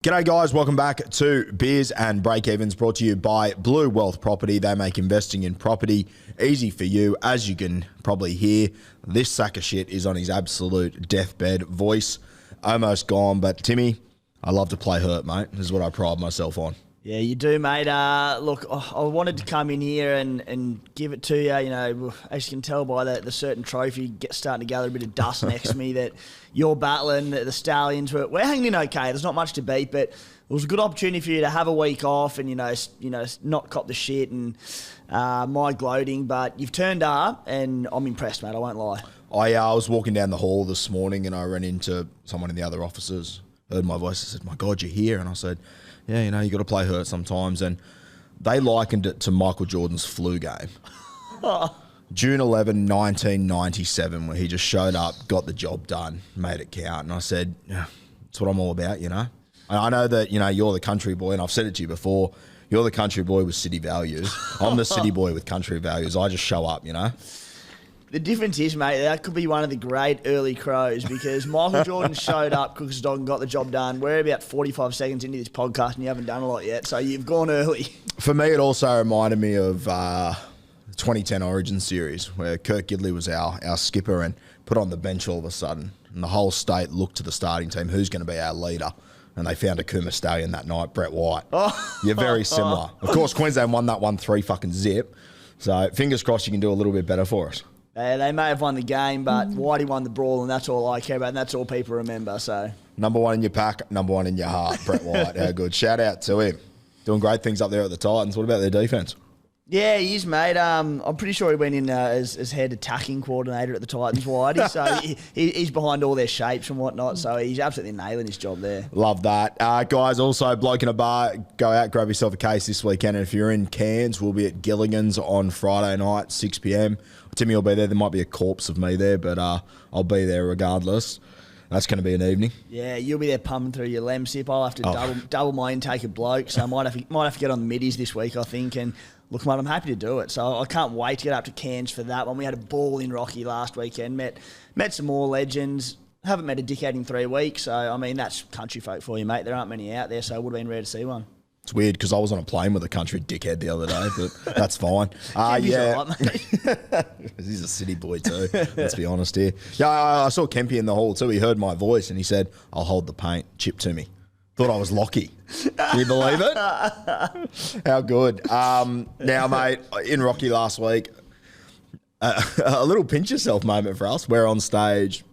G'day guys, welcome back to Beers and Break-Evens, brought to you by Blue Wealth Property. They make investing in property easy for you. As you can probably hear, this sack of shit is on his absolute deathbed. Voice almost gone, but Timmy, I love to play hurt, mate. This is what I pride myself on. Yeah, you do, mate. Look, I wanted to come in here and give it to you. You know, as you can tell by the certain trophy starting to gather a bit of dust next to me, that you're battling the Stallions. We're hanging in okay. There's not much to beat, but it was a good opportunity for you to have a week off and, you know, not cop the shit and my gloating. But you've turned up, and I'm impressed, mate. I won't lie. I was walking down the hall this morning and I ran into someone in the other offices, heard my voice, and said, "My God, you're here." And I said, "Yeah, you know, you got to play hurt sometimes." And they likened it to Michael Jordan's flu game. June 11, 1997, where he just showed up, got the job done, made it count. And I said, "Yeah, that's what I'm all about, you know." And I know that, you know, you're the country boy, and I've said it to you before, you're the country boy with city values. I'm the city boy with country values. I just show up, you know. The difference is, mate, that could be one of the great early crows, because Michael Jordan showed up, cooked his dog, and got the job done. We're about 45 seconds into this podcast, and you haven't done a lot yet, so you've gone early. For me, it also reminded me of 2010 Origin series, where Kirk Gidley was our skipper and put on the bench all of a sudden, and the whole state looked to the starting team, who's going to be our leader? And they found a Kuma stallion that night, Brett White. You're very similar. Of course, Queensland won that 1-3 fucking zip, so fingers crossed you can do a little bit better for us. They may have won the game, but Whitey won the brawl, and that's all I care about, and that's all people remember. So, number one in your pack, number one in your heart, Brett White. How good. Shout out to him. Doing great things up there at the Titans. What about their defence? Yeah, he is, mate. I'm pretty sure he went in as head attacking coordinator at the Titans, Whitey. So he's behind all their shapes and whatnot. So he's absolutely nailing his job there. Love that. Guys, also, Bloke in a Bar, go out, grab yourself a case this weekend. And if you're in Cairns, we'll be at Gilligan's on Friday night, 6 p.m. Timmy will be there. There might be a corpse of me there, but I'll be there regardless. That's going to be an evening. Yeah, you'll be there pumping through your lem sip. I'll have to double my intake of bloke, so I might have to get on the middies this week, I think. And look, mate, I'm happy to do it. So I can't wait to get up to Cairns for that one. We had a ball in Rocky last weekend. Met some more legends. Haven't met a dickhead in 3 weeks. So, I mean, that's country folk for you, mate. There aren't many out there, so it would have been rare to see one. It's weird because I was on a plane with a country dickhead the other day, but that's fine. Yeah. All right, mate. He's a city boy too, let's be honest here. Yeah, I saw Kempy in the hall too. He heard my voice and he said, "I'll hold the paint, chip to me." Thought I was Lockie. Can you believe it? How good. Now, mate, in Rocky last week, a little pinch yourself moment for us. We're on stage,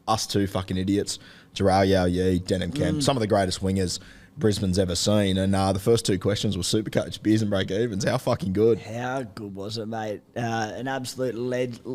us two fucking idiots, Jarrell Yao Yi, Denham Kemp, some of the greatest wingers Brisbane's ever seen, and the first two questions were SuperCoach, beers and break-evens. How fucking good? How good was it, mate? An absolute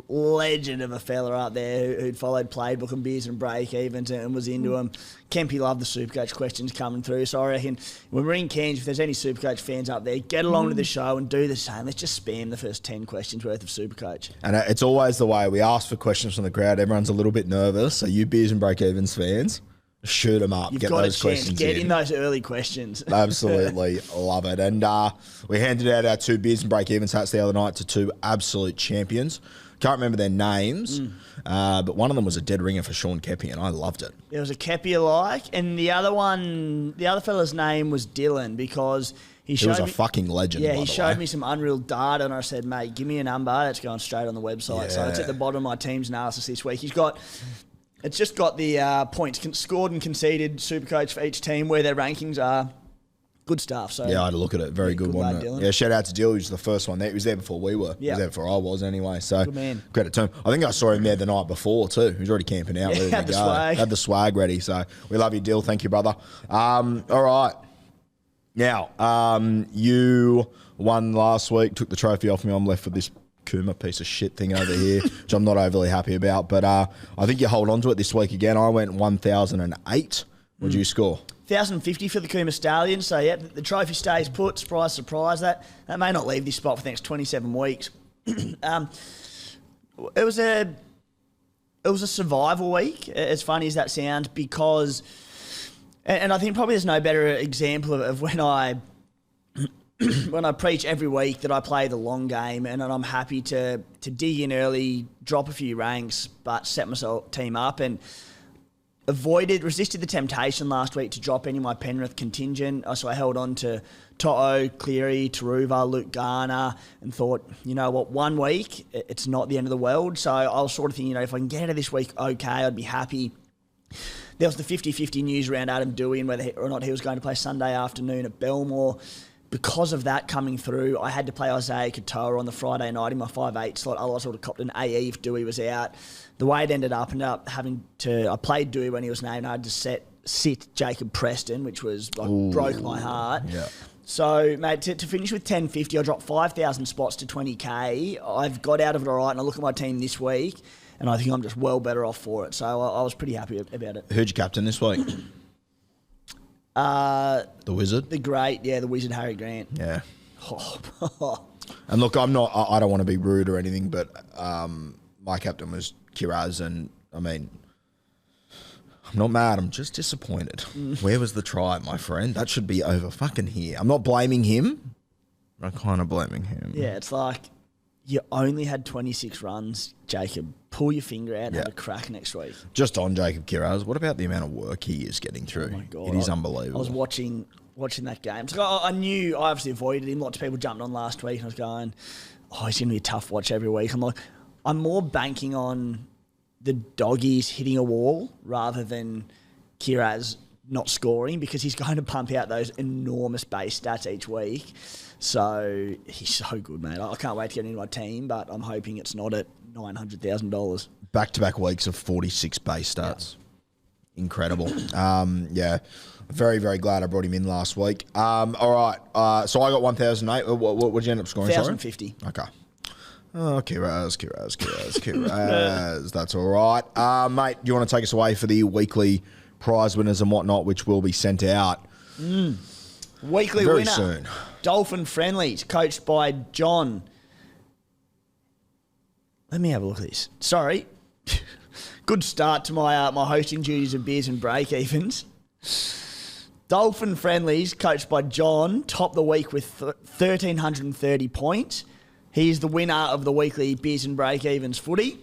legend of a fella up there who'd followed Playbook and beers and break-evens and was into them. Kempy loved the SuperCoach questions coming through, so I reckon when we're in Cairns, if there's any SuperCoach fans up there, get along to the show and do the same. Let's just spam the first 10 questions worth of SuperCoach. And it's always the way. We ask for questions from the crowd. Everyone's a little bit nervous, so you beers and break-evens fans, shoot them up. You've get got those a chance. questions Get in those early questions. Absolutely love it. And we handed out our two beers and break-evens hats the other night to two absolute champions. Can't remember their names, but one of them was a dead ringer for Sean Kepi, and I loved it. There was a Kepi alike, and the other fella's name was Dylan, because he was a fucking legend. Yeah, he showed me some unreal data, and I said, "Mate, give me a number." That's going straight on the website. Yeah. So it's at the bottom of my team's analysis this week. It's just got the points scored and conceded SuperCoach for each team, where their rankings are. Good stuff. So yeah, I had a look at it. Very good one. Yeah, shout out to Dill. He was the first one there. He was there before we were. He was there before I was anyway. So good man. Credit to him. I think I saw him there the night before too. He was already camping out. Yeah, had the swag. Had the swag ready. So we love you, Dill. Thank you, brother. All right. Now, you won last week, took the trophy off me. I'm left with this Kuma piece of shit thing over here, which I'm not overly happy about. But I think you hold on to it this week again. I went 1,008. What did you score? 1,050 for the Kuma Stallions. So, yeah, the trophy stays put. Surprise, surprise. That may not leave this spot for the next 27 weeks. It was a survival week, as funny as that sounds, because... And I think probably there's no better example of when I preach every week that I play the long game, and I'm happy to dig in early, drop a few ranks, but set myself team up. And resisted the temptation last week to drop any of my Penrith contingent. So I held on to To'o, Cleary, Taruva, Luke Garner, and thought, you know what, 1 week, it's not the end of the world. So I was sort of thinking, if I can get out of this week okay, I'd be happy. There was the 50-50 news around Adam Dewey and whether or not he was going to play Sunday afternoon at Belmore. Because of that coming through, I had to play Isaiah Katoa on the Friday night in my 5'8" slot. Otherwise, I would have copped an AE if Dewey was out. The way it ended up having to... I played Dewey when he was named. I had to sit Jacob Preston, which was broke my heart. Yeah. So, mate, to finish with 1050, I dropped 5,000 spots to 20k. I've got out of it all right, and I look at my team this week, and I think I'm just well better off for it. So I was pretty happy about it. Who'd you captain this week? The Wizard? The Wizard, Harry Grant. Yeah. And look, I don't want to be rude or anything, but my captain was Kiraz, and I mean, I'm not mad, I'm just disappointed. Where was the try, my friend? That should be over fucking here. I'm not blaming him, I'm kind of blaming him. Yeah, it's like, you only had 26 runs, Jacob. Pull your finger out and have a crack next week. Just on Jacob Kiraz, what about the amount of work he is getting through? Oh my God. It is unbelievable. I was watching that game. So I knew, I obviously avoided him. Lots of people jumped on last week and I was going, he's going to be a tough watch every week. I'm like, I'm more banking on the doggies hitting a wall rather than Kiraz not scoring, because he's going to pump out those enormous base stats each week. So he's so good, mate. I can't wait to get into my team, but I'm hoping it's not at $900,000. Back-to-back weeks of 46 base stats. Yeah. Incredible. Very, very glad I brought him in last week. All right. So I got 1,008. What did you end up scoring? 1,050. Okay. Oh, Kiraz. That's all right. Mate, do you want to take us away for the weekly prize winners and whatnot, which will be sent out weekly very winner, soon. Dolphin Friendlies, coached by John. Let me have a look at this. Sorry. Good start to my hosting duties of beers and break evens. Dolphin Friendlies, coached by John, topped the week with 1,330 points. He's the winner of the weekly beers and break evens footy.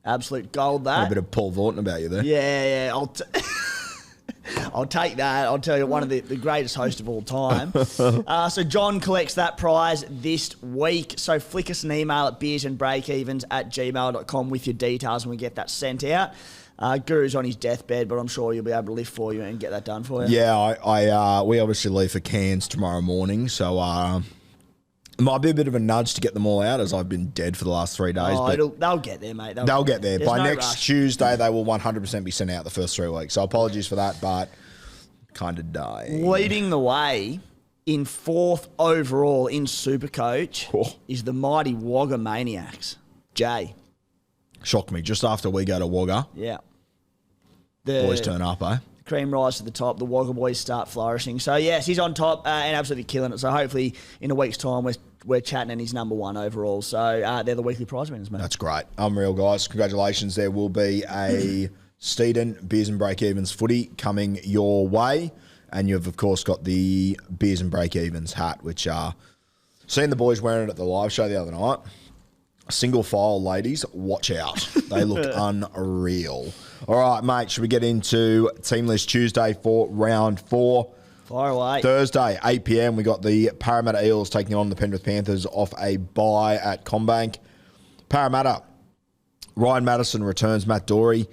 Absolute gold, that. A bit of Paul Vaughan about you there. Yeah. I'll take that. I'll tell you, one of the greatest hosts of all time. So John collects that prize this week. So flick us an email at beersandbreakevens@gmail.com with your details and we get that sent out. Guru's on his deathbed, but I'm sure you'll be able to lift for you and get that done for you. Yeah, we obviously leave for Cairns tomorrow morning, so it might be a bit of a nudge to get them all out, as I've been dead for the last 3 days. They'll get there, mate. They'll get there. By next rush. Tuesday, they will 100% be sent out the first 3 weeks. So apologies for that, but kind of dying. Leading the way in 4th overall in SuperCoach is the mighty Wagga Maniacs. Jay. Shocked me. Just after we go to Wagga, Yeah. boys turn up, eh? Cream rise to the top. The Wagga boys start flourishing. So, yes, he's on top and absolutely killing it. So, hopefully, in a week's time, we're chatting and he's number 1 overall. So, they're the weekly prize winners, mate. That's great. Unreal, guys. Congratulations. There will be a Steeden Beers and Break Evens footy coming your way. And you've, of course, got the Beers and Break Evens hat, which seen the boys wearing it at the live show the other night. Single file, ladies, watch out. They look unreal. All right, mate, should we get into Team List Tuesday for round 4? Fire away. Thursday, 8 p.m, we got the Parramatta Eels taking on the Penrith Panthers off a bye at Combank. Parramatta, Ryan Madison returns. Matt Dory,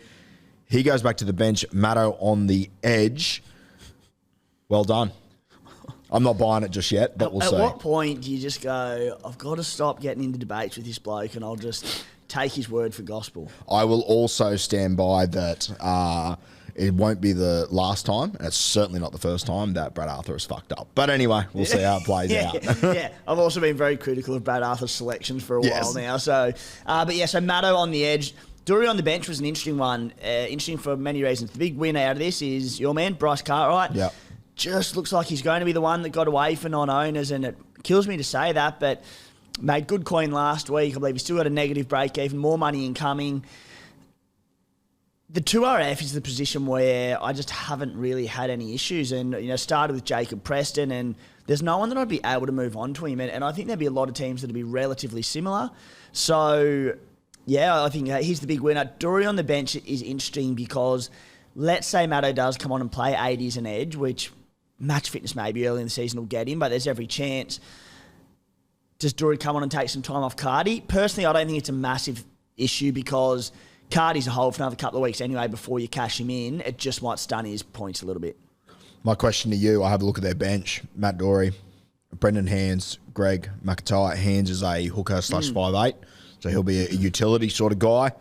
he goes back to the bench. Matto on the edge. Well done. I'm not buying it just yet, but we'll see. At what point do you just go, I've got to stop getting into debates with this bloke and I'll just take his word for gospel? I will also stand by that it won't be the last time, and it's certainly not the first time that Brad Arthur has fucked up. But anyway, we'll see how it plays out. Yeah, I've also been very critical of Brad Arthur's selections for a while now. So, so Matto on the edge. Dury on the bench was an interesting one. Interesting for many reasons. The big winner out of this is your man, Bryce Cartwright. Yeah. Just looks like he's going to be the one that got away for non-owners, and it kills me to say that, but made good coin last week. I believe he's still got a negative break even, more money incoming. The 2RF is the position where I just haven't really had any issues, and started with Jacob Preston, and there's no one that I'd be able to move on to him, and I think there'd be a lot of teams that'd be relatively similar. So, yeah, I think he's the big winner. Dory on the bench is interesting because let's say Matto does come on and play 80 as an edge, which match fitness maybe early in the season will get him, but there's every chance. Does Drury come on and take some time off Cardi? Personally, I don't think it's a massive issue because Cardi's a hold for another couple of weeks anyway before you cash him in. It just might stun his points a little bit. My question to you, I have a look at their bench. Matt Dory, Brendan Hands, Greg McIntyre. Hands is a hooker / 5'8", so he'll be a utility sort of guy.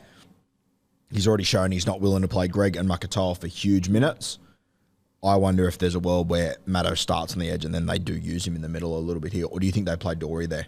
He's already shown he's not willing to play Greg and McIntyre for huge minutes. I wonder if there's a world where Matto starts on the edge and then they do use him in the middle a little bit here. Or do you think they play Dory there?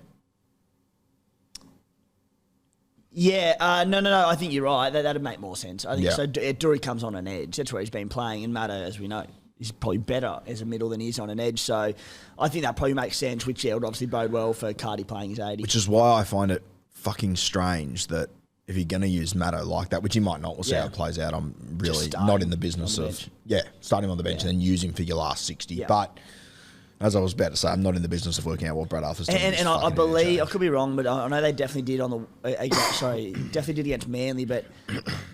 Yeah, no. I think you're right. That'd make more sense. I think so. Dory comes on an edge. That's where he's been playing. And Matto, as we know, is probably better as a middle than he is on an edge. So I think that probably makes sense, which would obviously bode well for Cardi playing his 80. Which is why I find it fucking strange that if you're going to use Matto like that, which he might not, we'll see how it plays out. I'm really not in the business of starting on the bench and then use him for your last 60. Yeah. But as I was about to say, I'm not in the business of working out what Brad Arthur's doing. And I believe, I could be wrong, but I know they definitely did definitely did against Manly, but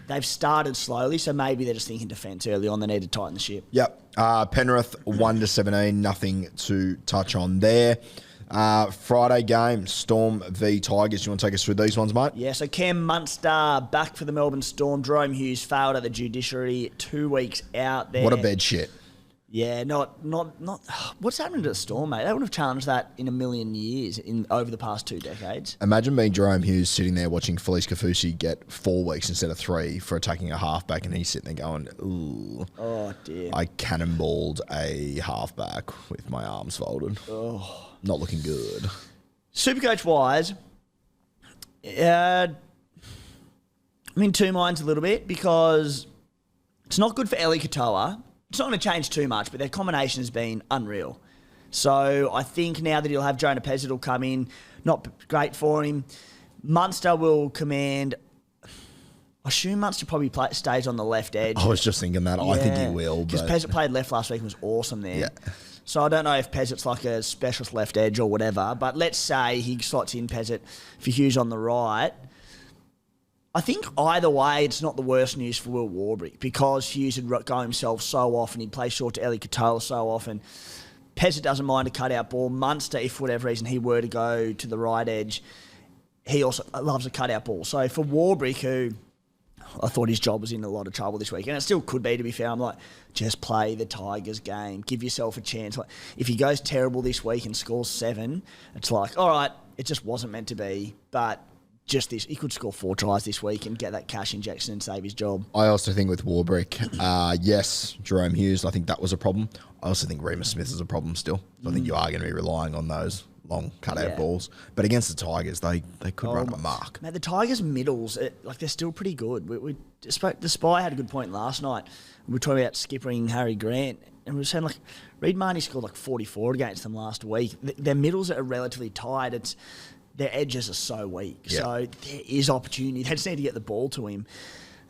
they've started slowly, so maybe they're just thinking defence early on. They need to tighten the ship. Yep. Penrith 1-17, nothing to touch on there. Friday game, Storm v Tigers. You want to take us through these ones, mate? Yeah, so Cam Munster back for the Melbourne Storm. Jerome Hughes failed at the judiciary, 2 weeks out there. What a bed shit. Yeah, not. What's happening to the Storm, mate? They wouldn't have challenged that in a million years over the past 2 decades. Imagine being Jerome Hughes sitting there watching Felice Kafusi get 4 weeks instead of 3 for attacking a halfback, and he's sitting there going, ooh. Oh, dear. I cannonballed a halfback with my arms folded. Oh. Not looking good. SuperCoach-wise, I'm in two minds a little bit because it's not good for Eli Katoa. It's not going to change too much, but their combination has been unreal. So I think now that he'll have Jonah Pezzett will come in, not great for him. Munster will command... I assume Munster probably stays on the left edge. I was just thinking that. Yeah. I think he will. Because Pezzett played left last week and was awesome there. Yeah. So I don't know if Pezzett's like a specialist left edge or whatever, but let's say he slots in Pezzett for Hughes on the right. I think either way, it's not the worst news for Will Warbrick because Hughes would go himself so often. He'd play short to Eli Katoa so often. Pezzett doesn't mind a cutout ball. Munster, if for whatever reason he were to go to the right edge, he also loves a cutout ball. So for Warbrick, who I thought his job was in a lot of trouble this week, and it still could be, to be fair. I'm like, just play the Tigers game. Give yourself a chance. Like, if he goes terrible this week and scores 7, it's like, all right, it just wasn't meant to be. But just this, he could score 4 tries this week and get that cash injection and save his job. I also think with Warbrick, yes, Jerome Hughes, I think that was a problem. I also think Remus Smith is a problem still. So I think you are going to be relying on those long cutout balls. But against the Tigers, they could run amok. Man, the Tigers' middles, they're still pretty good. The Spy had a good point last night. We were talking about skippering Harry Grant, and we were saying, Reid Marnie scored 44 against them last week. Their middles are relatively tight. Their edges are so weak. Yep. So there is opportunity. They just need to get the ball to him.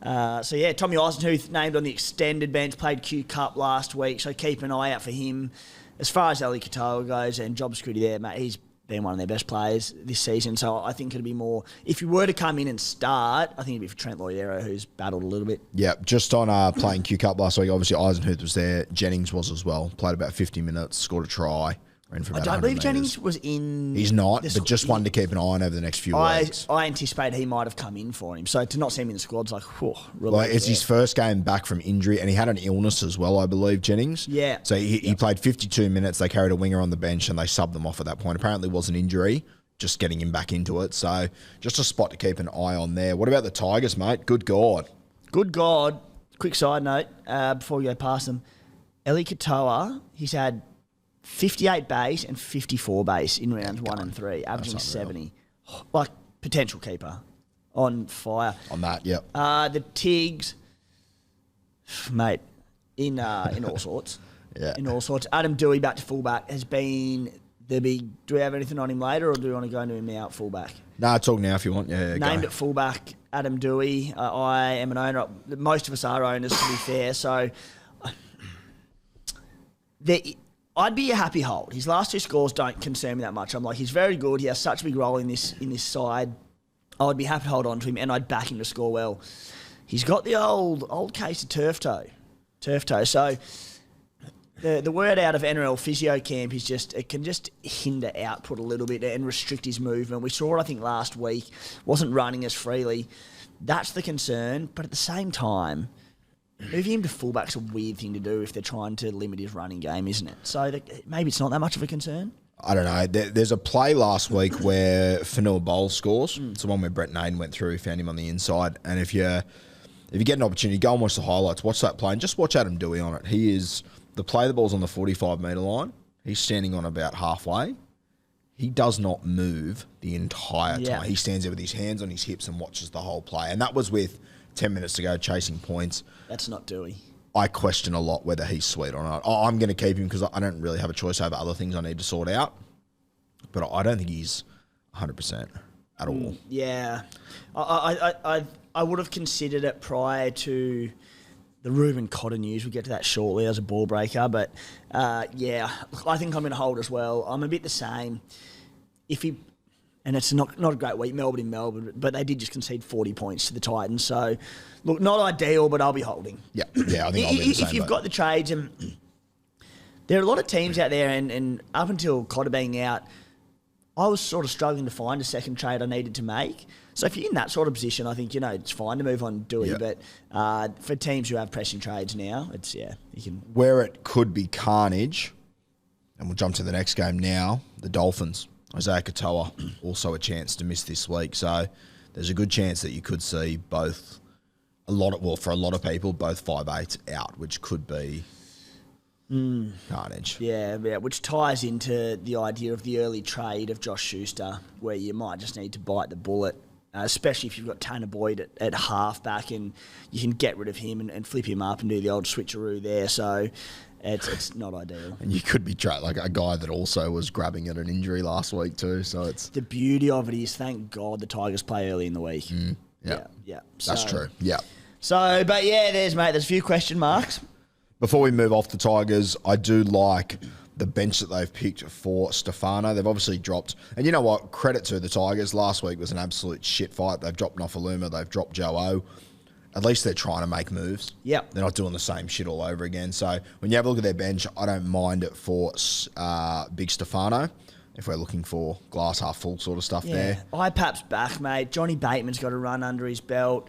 Tommy Eisenhuth named on the extended bench, played Q Cup last week, so keep an eye out for him. As far as Eli Katoa goes, and job security there, mate, he's been one of their best players this season, so I think it'd be more... If you were to come in and start, I think it'd be for Trent Loiero, who's battled a little bit. Yeah, just on playing Q Cup last week, obviously Eisenhuth was there, Jennings was as well, played about 50 minutes, scored a try. I don't believe Jennings was in... He's not, but just one to keep an eye on over the next few weeks. I anticipate he might have come in for him. So to not see him in the squad's it's his first game back from injury, and he had an illness as well, I believe, Jennings. Yeah. So he played 52 minutes. They carried a winger on the bench, and they subbed them off at that point. Apparently it was an injury, just getting him back into it. So just a spot to keep an eye on there. What about the Tigers, mate? Good God. Good God. Quick side note, before we go past them. Eli Katoa, he's had 58 base and 54 base in rounds 1 and 3, averaging 70. Potential keeper. On fire. On that, yep. The Tigs, mate, in all sorts. Yeah. In all sorts. Adam Dewey back to fullback has been the big... Do we have anything on him later, or do we want to go into him now at fullback? No, talk now if you want. Yeah, Named at fullback, Adam Dewey. I am an owner. Most of us are owners, to be fair. So... I'd be a happy hold. His last 2 scores don't concern me that much. I'm like, he's very good. He has such a big role in this side. I would be happy to hold on to him, and I'd back him to score well. He's got the old case of turf toe. Turf toe. So the word out of NRL physio camp is just it can just hinder output a little bit and restrict his movement. We saw it, I think, last week. Wasn't running as freely. That's the concern. But at the same time, moving him to fullback's a weird thing to do if they're trying to limit his running game, isn't it? So maybe it's not that much of a concern. I don't know. There's a play last week where Fanua Bowl scores. It's the one where Brett Naden went through, found him on the inside. And if you get an opportunity, go and watch the highlights, watch that play, and just watch Adam Dewey on it. He is the ball's on the 45-metre line. He's standing on about halfway. He does not move the entire time. He stands there with his hands on his hips and watches the whole play. And that was with 10 minutes to go, chasing points. That's not Dewey. I question a lot whether he's sweet or not. I'm going to keep him because I don't really have a choice over other things I need to sort out. But I don't think he's 100% at all. Yeah. I would have considered it prior to the Ruben Cotter news. We'll get to that shortly as a ball breaker. But, I think I'm going to hold as well. I'm a bit the same. And it's not a great week, Melbourne in Melbourne, but they did just concede 40 points to the Titans. So, look, not ideal, but I'll be holding. Yeah, I think I'll be the same. If you've got the trades, and there are a lot of teams out there, and up until Cotter being out, I was sort of struggling to find a second trade I needed to make. So if you're in that sort of position, I think, it's fine to move on Dewey. Yeah. But for teams who have pressing trades now, you can... Where it could be carnage, and we'll jump to the next game now, the Dolphins. Isaiah Katoa, also a chance to miss this week. So there's a good chance that you could see for a lot of people, both 5'8" out, which could be carnage. Yeah, which ties into the idea of the early trade of Josh Schuster, where you might just need to bite the bullet, especially if you've got Tanner Boyd at halfback and you can get rid of him and flip him up and do the old switcheroo there. So... It's not ideal. And you could be like a guy that also was grabbing at an injury last week too. So it's... The beauty of it is, thank God, the Tigers play early in the week. Yeah. So, that's true. Yeah. So, but there's a few question marks. Before we move off the Tigers, I do like the bench that they've picked for Stefano. They've obviously dropped... And you know what? Credit to the Tigers. Last week was an absolute shit fight. They've dropped Nofaluma. They've dropped Joe O. At least they're trying to make moves. Yep. They're not doing the same shit all over again. So when you have a look at their bench, I don't mind it for Big Stefano if we're looking for glass half full sort of stuff there. IPAP's back, mate. Johnny Bateman's got a run under his belt.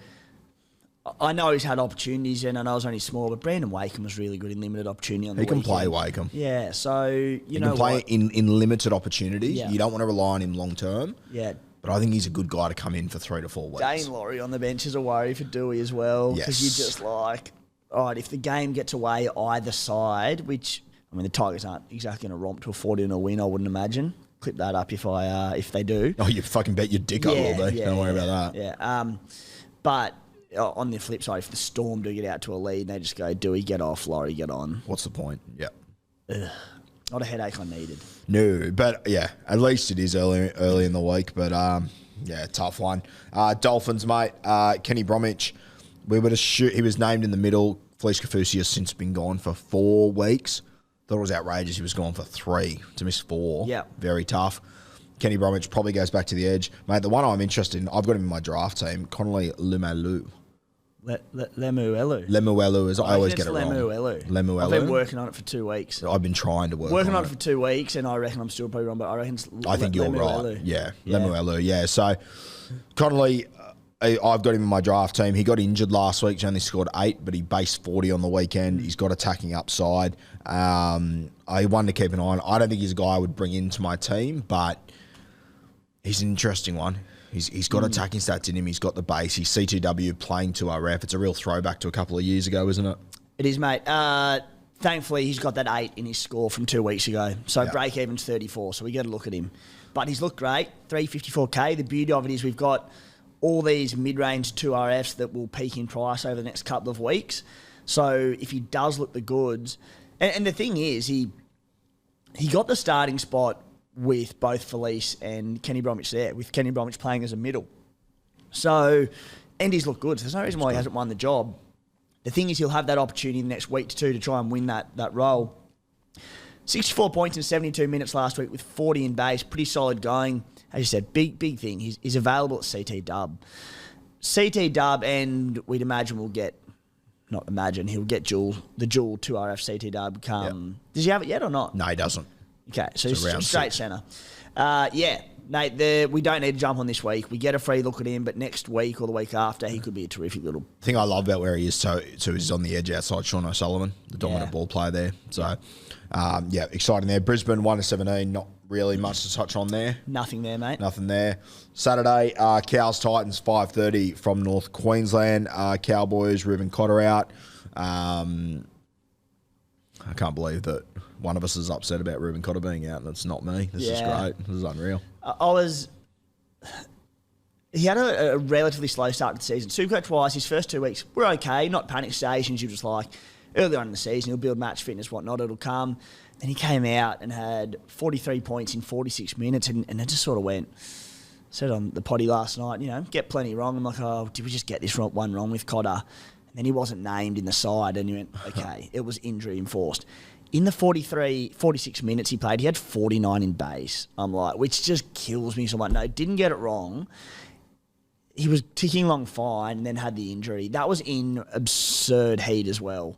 I know he's had opportunities and I know it's only small, but Brandon Wakeham was really good in limited opportunity on the weekend. He can play Wakeham. Yeah, so you know what? He can play in limited opportunities. Yeah. You don't want to rely on him long term. Yeah. But I think he's a good guy to come in for 3 to 4 weeks. Dane Laurie on the bench is a worry for Dewey as well. Because you're just like, all right, if the game gets away either side, which, the Tigers aren't exactly going to romp to a 40-0 win, I wouldn't imagine. Clip that up if they do. Oh, you fucking bet your dick I will do. Don't worry about that. Yeah. But on the flip side, if the Storm do get out to a lead and they just go, Dewey, get off, Laurie, get on. What's the point? Yeah. Not a headache I needed. No, but at least it is early in the week. But tough one. Dolphins, mate. Kenny Bromwich, we were to shoot. He was named in the middle. Felice Kafusi has since been gone for 4 weeks. Thought it was outrageous. He was gone for 3 to miss 4. Yeah, very tough. Kenny Bromwich probably goes back to the edge, mate. The one I'm interested in, I've got him in my draft team. Connolly Lumalu. Lemuelu is. I always get it wrong. Lemuelu. I've been working on it for 2 weeks. I've been trying to work on it for 2 weeks, and I reckon I'm still probably wrong, but I reckon it's I think you're right. Yeah, Lemuelu. Yeah, so Connolly, I've got him in my draft team. He got injured last week. He only scored 8, but he based 40 on the weekend. He's got attacking upside. One to keep an eye on. I don't think he's a guy I would bring into my team, but he's an interesting one. He's got attacking stats in him. He's got the base. He's CTW playing to our ref. It's a real throwback to a couple of years ago, isn't it? It is, mate. Thankfully, he's got that 8 in his score from 2 weeks ago. So break even's 34, so we got to look at him. But he's looked great, 354K. The beauty of it is we've got all these mid-range 2RFs that will peak in price over the next couple of weeks. So if he does look the goods... And the thing is, he got the starting spot with both Felice and Kenny Bromwich there, with Kenny Bromwich playing as a middle. So, and he's looked good. So there's no reason why he hasn't won the job. The thing is, he'll have that opportunity in the next week to 2 to try and win that role. 64 points in 72 minutes last week with 40 in base. Pretty solid going. As you said, big thing. He's available at CT Dub. CT Dub, and we'd imagine we'll get not imagine, he'll get the dual 2RFCT dub come. Does he have it yet or not? No, he doesn't. Okay, so he's straight centre. Nate, we don't need to jump on this week. We get a free look at him, but next week or the week after, he could be a terrific little... The thing I love about where he is, so he's on the edge outside Sean O'Sullivan, the dominant ball player there. So, exciting there. Brisbane 1-17, not really much to touch on there. Nothing there, mate. Nothing there. Saturday, Cows Titans 5:30 from North Queensland. Cowboys, Ruben Cotter out. I can't believe that one of us is upset about Ruben Cotter being out, and it's not me. This is great. This is unreal. He had a relatively slow start to the season. Supercoach-wise, his first 2 weeks were okay, not panic stations. You just like, early on in the season, he'll build match fitness, whatnot, it'll come. Then he came out and had 43 points in 46 minutes, and it just sort of went... Said on the potty last night, get plenty wrong. I'm like, oh, did we just get this one wrong with Cotter? And then he wasn't named in the side, and you went, okay, it was injury enforced. In the 46 minutes he played, he had 49 in base. I'm like, which just kills me. So I'm like, no, didn't get it wrong. He was ticking along fine and then had the injury. That was in absurd heat as well.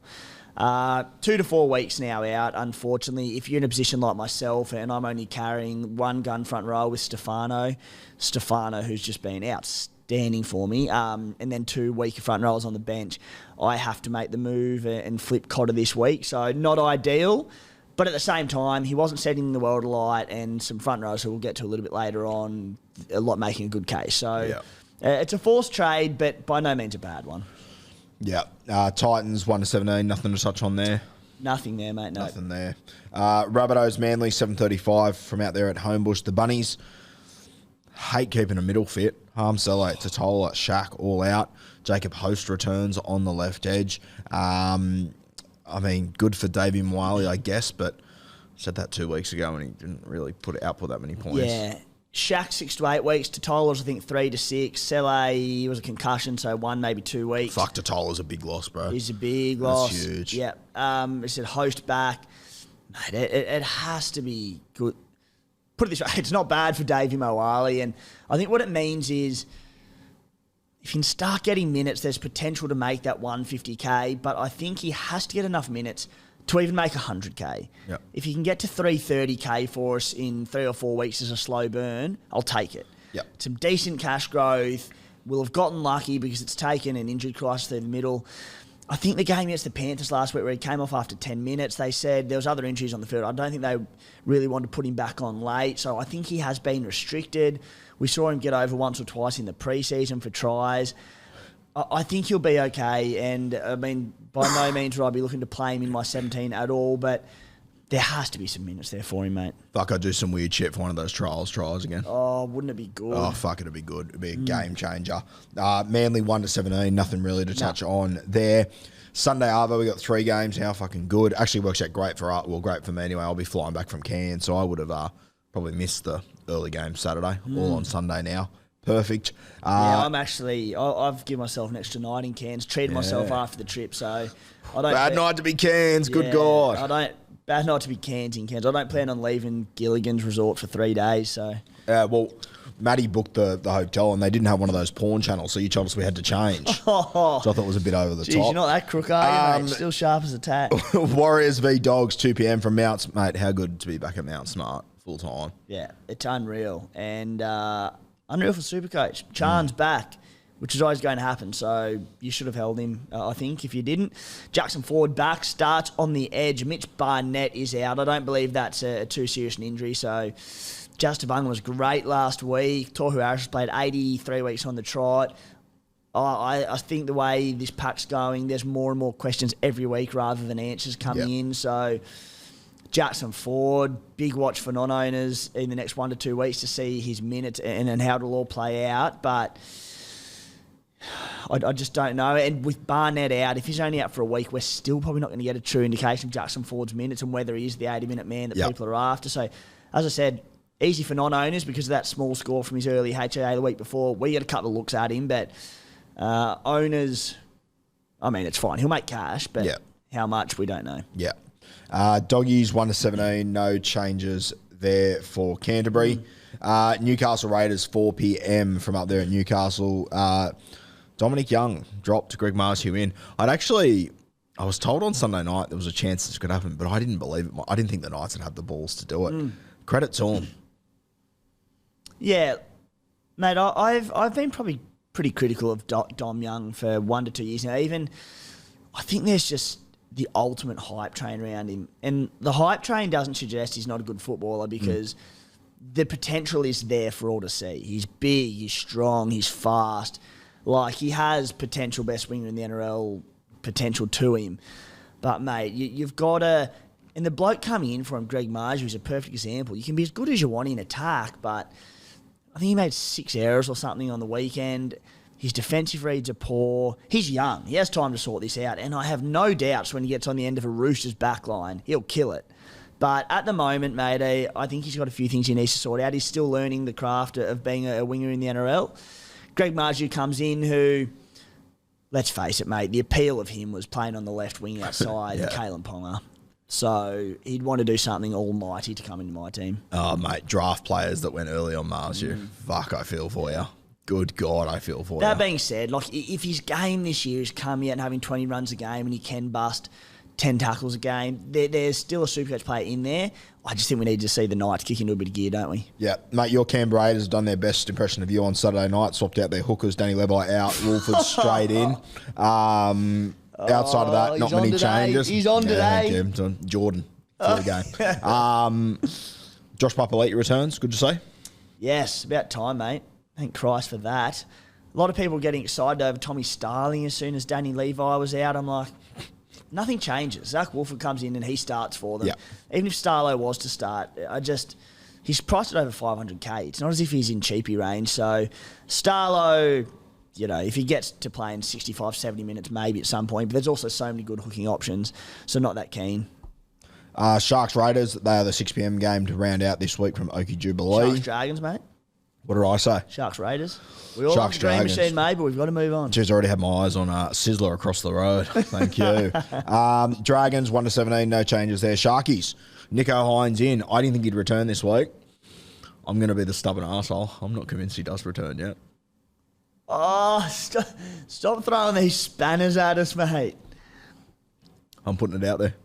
2 to 4 weeks now out, unfortunately. If you're in a position like myself and I'm only carrying one gun front row with Stefano, who's just been outstanding for me, and then 2 weaker front rows on the bench, I have to make the move and flip Cotter this week. So not ideal, but at the same time, he wasn't setting the world alight, and some front rows who we'll get to a little bit later on, a lot making a good case. So it's a forced trade, but by no means a bad one. Yeah. Titans 1-17, nothing to touch on there. Nothing there, mate. No. Nothing there. Rabbitohs Manly 7:35 from out there at Homebush. The Bunnies hate keeping a middle fit. Harmsella, Totola, Shaq all out. Jacob Host returns on the left edge. Good for Davey Mwali, I guess, but I said that 2 weeks ago and he didn't really output that many points. Yeah. Shaq 6 to 8 weeks. Totola's, I think, 3 to 6. Sele was a concussion, so 1, maybe 2 weeks. Fuck, Totola's a big loss, bro. He's a big loss. That's huge. Yeah. I said Host back. Mate, it has to be good. Put it this way, it's not bad for Davey Moali, and I think what it means is if you can start getting minutes, there's potential to make that 150k, but I think he has to get enough minutes to even make 100k. Yep. If you can get to 330k for us in 3 or 4 weeks as a slow burn, I'll take it. Yep. Some decent cash growth. We'll have gotten lucky because it's taken an injury crisis through the middle. I think the game against the Panthers last week where he came off after 10 minutes, they said there was other injuries on the field. I don't think they really wanted to put him back on late, so I think he has been restricted. We saw him get over once or twice in the preseason for tries. I think he'll be okay, and by no means would I be looking to play him in my 17 at all, but there has to be some minutes there for him, mate. Fuck, I'd do some weird shit for one of those tries again. Oh, wouldn't it be good? Oh, fuck, it'd be good. It'd be a game changer. Manly 1-17, nothing really to touch on there. Sunday Arvo, we got 3 games. How fucking good. Actually works out great for us. Well, great for me anyway. I'll be flying back from Cairns, so I would have probably missed the early game Saturday. All on Sunday now. Perfect. I've given myself an extra night in Cairns, treated myself after the trip, so I don't... Bad night to be Cairns, good God. Bad night to be Cairns in Cairns. I don't plan on leaving Gilligan's Resort for 3 days, so... Maddie booked the hotel and they didn't have one of those porn channels, so you told us we had to change. So I thought was a bit over the top. You're not that crook, are you, mate? Still sharp as a tack. Warriors v Dogs, 2 p.m. from Mounts. Mate, how good to be back at Mount Smart full time. Yeah, it's unreal. And unreal for Supercoach. Chan's back, which is always going to happen, so you should have held him, I think, if you didn't. Jackson Ford back, starts on the edge. Mitch Barnett is out. I don't believe that's a too serious an injury, so... Justin Bunga was great last week. Tohu Harris played 83 weeks on the trot. I think the way this pack's going, there's more and more questions every week rather than answers coming in. So Jackson Ford, big watch for non-owners in the next 1 to 2 weeks to see his minutes and how it'll all play out. But I just don't know. And with Barnett out, if he's only out for a week, we're still probably not going to get a true indication of Jackson Ford's minutes and whether he is the 80-minute man that people are after. So, as I said, easy for non-owners because of that small score from his early HAA the week before. We get a couple of looks at him, but owners, it's fine. He'll make cash, but how much, we don't know. Yeah. Doggies 1-17, no changes there for Canterbury. Newcastle Raiders 4 p.m. from up there at Newcastle. Dominic Young dropped Greg Marzhew in. I was told on Sunday night there was a chance this could happen, but I didn't believe it. I didn't think the Knights would have the balls to do it. Credit to them. Yeah, mate, I've been probably pretty critical of Dom Young for 1 to 2 years now. I think there's just the ultimate hype train around him. And the hype train doesn't suggest he's not a good footballer because the potential is there for all to see. He's big, he's strong, he's fast. Like, he has potential best winger in the NRL potential to him. But, mate, you've got to... And the bloke coming in for him, Greg Marzhew, is a perfect example. You can be as good as you want in attack, but I think he made 6 errors or something on the weekend. His defensive reads are poor. He's young. He has time to sort this out. And I have no doubts when he gets on the end of a Roosters back line, he'll kill it. But at the moment, mate, I think he's got a few things he needs to sort out. He's still learning the craft of being a winger in the NRL. Greg Marzhew comes in who... Let's face it, mate, the appeal of him was playing on the left wing outside Kalen Ponga. So he'd want to do something almighty to come into my team. Oh, mate, draft players that went early on Marzhew. Fuck, I feel for you. Good God, I feel for you. That being said, like, if his game this year is coming out and having 20 runs a game and he can bust 10 tackles a game, there's still a SuperCoach player in there. I just think we need to see the Knights kick into a bit of gear, don't we? Yeah. Mate, your Canberra Raiders have done their best impression of you on Saturday night, swapped out their hookers, Danny Levi out, Wolford straight in. Outside of that, not many changes. He's on today. Thank you. Jordan for the game. Josh Papali'i returns. Good to see. Yes, about time, mate. Thank Christ for that. A lot of people getting excited over Tommy Starling as soon as Danny Levi was out. I'm like, nothing changes. Zach Wolford comes in and he starts for them. Yep. Even if Starlo was to start, he's priced at over 500k. It's not as if he's in cheapy range. So Starlo, you know, if he gets to playing 65, 70 minutes, maybe at some point. But there's also so many good hooking options, so not that keen. Sharks Raiders, they are the 6 p.m. game to round out this week from Oakey Jubilee. Sharks Dragons, mate. What did I say? Sharks Raiders. We all like the Dream Machine, mate, but we've got to move on. Jeez, I already had my eyes on Sizzler across the road. Thank you. Dragons, 1 to 17, no changes there. Sharkies, Nicho Hynes in. I didn't think he'd return this week. I'm going to be the stubborn arsehole. I'm not convinced he does return yet. Oh, stop throwing these spanners at us, mate. I'm putting it out there.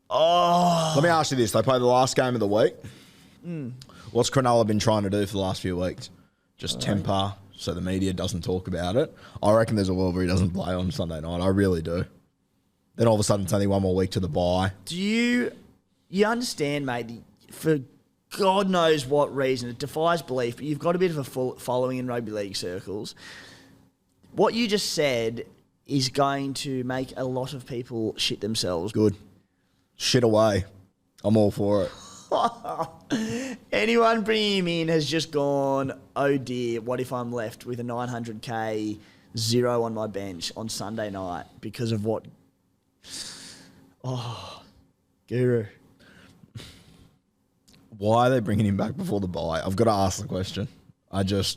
Oh. Let me ask you this. They play the last game of the week. What's Cronulla been trying to do for the last few weeks? Just temper so the media doesn't talk about it. I reckon there's a world where he doesn't play on Sunday night. I really do. Then all of a sudden it's only 1 more week to the bye. Do you understand, mate, for God knows what reason, it defies belief, but you've got a bit of a following in rugby league circles. What you just said is going to make a lot of people shit themselves. Good. Shit away. I'm all for it. Anyone bringing him in has just gone, oh dear, what if I'm left with a 900k zero on my bench on Sunday night because of what... Oh, Guru. Why are they bringing him back before the bye? I've got to ask the question. I don't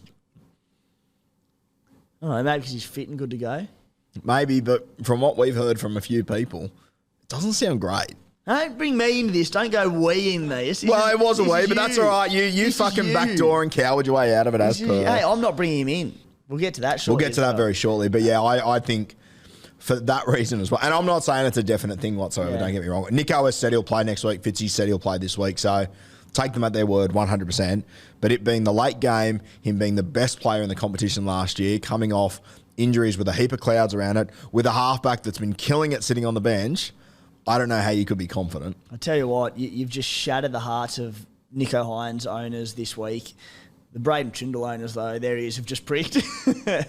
know, maybe because he's fit and good to go. Maybe, but from what we've heard from a few people, it doesn't sound great. Don't bring me into this. Don't go we in this. Well, it was a we, but that's all right. You fucking backdoor and coward your way out of it as per. Hey, I'm not bringing him in. We'll get to that shortly. We'll get to that very shortly. But yeah, I think for that reason as well. And I'm not saying it's a definite thing whatsoever. Yeah. Don't get me wrong. Nicho has said he'll play next week. Fitzy said he'll play this week. So take them at their word 100%. But it being the late game, him being the best player in the competition last year, coming off injuries with a heap of clouds around it, with a halfback that's been killing it sitting on the bench, I don't know how you could be confident. I tell you what, you've just shattered the hearts of Nicho Hynes owners this week. The Braden Trindle owners, though, their ears have just pricked. Wait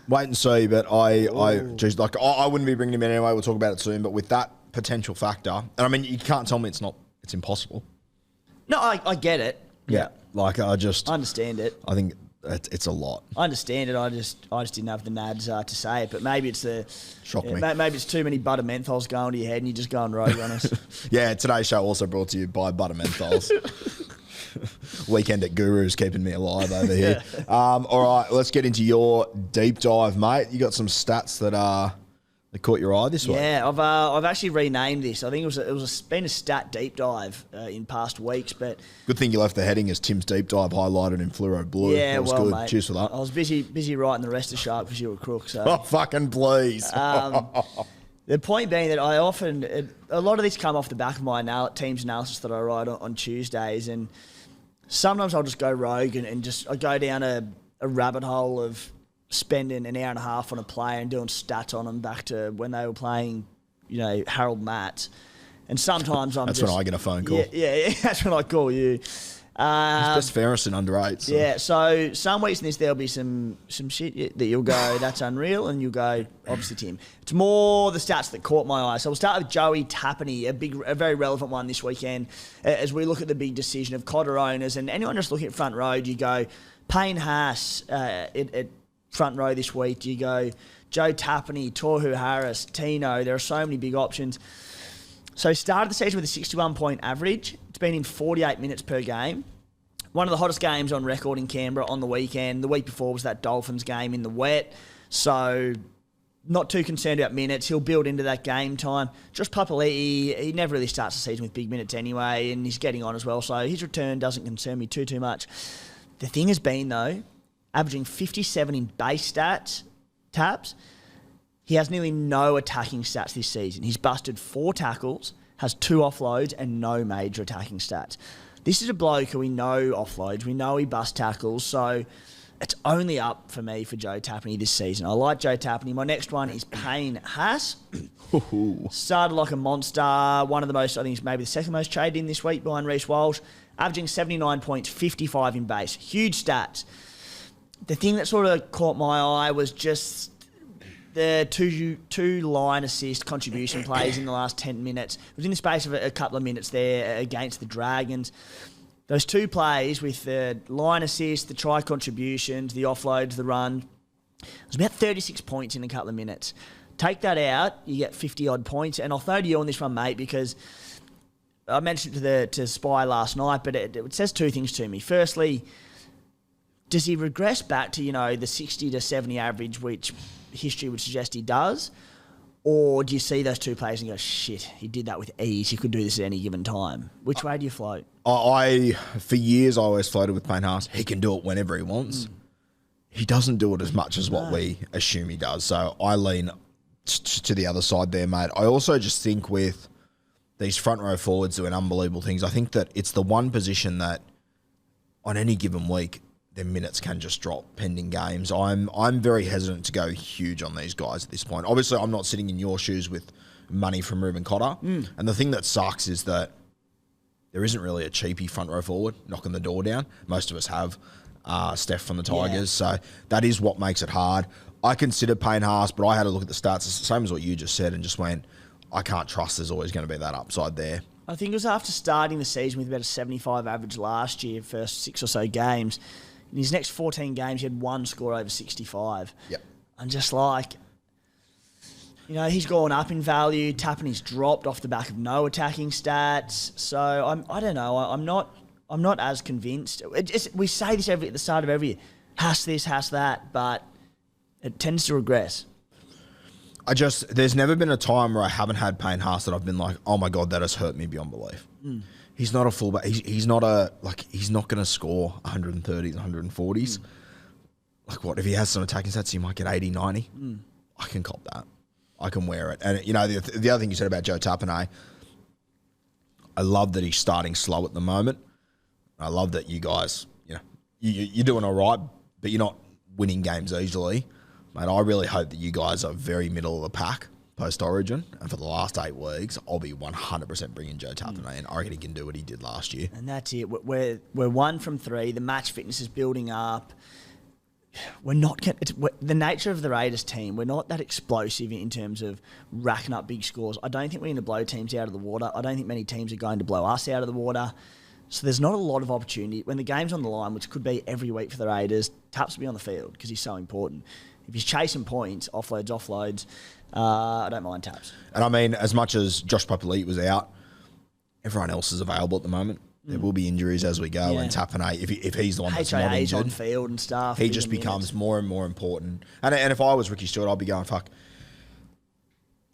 and see, but I wouldn't be bringing him in anyway. We'll talk about it soon. But with that potential factor, and I mean, you can't tell me it's impossible. No, I get it. Yeah, like I understand it. I think it's a lot. I understand it. I just didn't have the nads to say it. But maybe it's me. Maybe it's too many butter menthols going to your head and you're just going rogue on us. Yeah, today's show also brought to you by butter menthols. Weekend at Guru's keeping me alive over here. All right, let's get into your deep dive, mate. You got some stats that that caught your eye this week? Yeah, I've actually renamed this. I think it was been a stat deep dive in past weeks, but Good thing you left the heading as Tim's deep dive highlighted in fluoro blue. yeah, That was well, good. mate, Cheers for that. I was busy writing the rest of Shark because you were a crook. So Oh, fucking please. the point being that I often a lot of these come off the back of my team's analysis that I write on Tuesdays, and sometimes I'll just go rogue and just I go down a rabbit hole of spending an hour and a half on a player and doing stats on them back to when they were playing, Harold Matt. And sometimes That's when I get a phone call. Yeah, that's when I call you. Best fairest in under 8. So. Yeah, so some weeks in this there'll be some shit that you'll go, that's unreal, and you'll go, obviously, Tim. It's more the stats that caught my eye. So we'll start with Joey Tappaney, a very relevant one this weekend, as we look at the big decision of Cotter owners. And anyone just looking at front row, you go, Payne Haas at front row this week. Do you go Joe Tappaney, Tohu Harris, Tino? There are so many big options. So started the season with a 61-point average. It's been in 48 minutes per game. One of the hottest games on record in Canberra on the weekend. The week before was that Dolphins game in the wet. So not too concerned about minutes. He'll build into that game time. Josh Papali'i, he never really starts the season with big minutes anyway, and he's getting on as well. So his return doesn't concern me too much. The thing has been, though, averaging 57 in base stats, taps. He has nearly no attacking stats this season. He's busted 4 tackles, has 2 offloads, and no major attacking stats. This is a bloke who we know offloads. We know he busts tackles, so it's only up for me for Joe Tappaney this season. I like Joe Tappaney. My next one is Payne Haas. Started like a monster. One of the most, I think he's maybe the second most traded in this week behind Reece Walsh. Averaging 79 points, 55 in base. Huge stats. The thing that sort of caught my eye was just the two line assist contribution plays in the last 10 minutes. It was in the space of a couple of minutes there against the Dragons. Those 2 plays with the line assist, the try contributions, the offloads, the run, it was about 36 points in a couple of minutes. Take that out, you get 50-odd points. And I'll throw to you on this one, mate, because I mentioned it to Spy last night, but it says 2 things to me. Firstly, does he regress back to, the 60 to 70 average, which history would suggest he does? Or do you see those 2 plays and go, shit, he did that with ease. He could do this at any given time. Which way do you float? For years, I always floated with Payne Haas. He can do it whenever he wants. He doesn't do it as much as what we assume he does. So I lean to the other side there, mate. I also just think with these front row forwards doing unbelievable things, I think that it's the one position that on any given week, their minutes can just drop pending games. I'm very hesitant to go huge on these guys at this point. Obviously, I'm not sitting in your shoes with money from Ruben Cotter. And the thing that sucks is that there isn't really a cheapie front row forward knocking the door down. Most of us have Steph from the Tigers, so that is what makes it hard. I considered Payne Haas, but I had a look at the stats, the same as what you just said, and just went, I can't trust there's always going to be that upside there. I think it was after starting the season with about a 75 average last year, first 6 or so games. In his next 14 games, he had 1 score over 65. Yep. I'm just like, he's gone up in value. Tappaney's dropped off the back of no attacking stats. So I don't know. I'm not as convinced. We say this at the start of every year. Has this, has that, but it tends to regress. There's never been a time where I haven't had Payne Haas that I've been like, oh my God, that has hurt me beyond belief. He's not a fullback. He's not going to score 130s, 140s. Like what, if he has some attacking stats, he might get 80, 90. I can cop that. I can wear it. And, the other thing you said about Joe Tappaney, I love that he's starting slow at the moment. I love that you guys, you're doing all right, but you're not winning games easily. Mate, I really hope that you guys are very middle of the pack post-Origin, and for the last 8 weeks, I'll be 100% bringing Joe Tappaney, and I reckon he can do what he did last year. And that's it. We're 1 from 3. The match fitness is building up. The nature of the Raiders team, we're not that explosive in terms of racking up big scores. I don't think we're going to blow teams out of the water. I don't think many teams are going to blow us out of the water. So there's not a lot of opportunity. When the game's on the line, which could be every week for the Raiders, Taps will be on the field because he's so important. If he's chasing points, offloads, I don't mind Taps. And I mean, as much as Josh Papali'i was out, everyone else is available at the moment. There will be injuries as we go, and Tappaney, if he's the one that's not injured, on field and stuff, he just becomes more and more important. And if I was Ricky Stewart, I'd be going, fuck,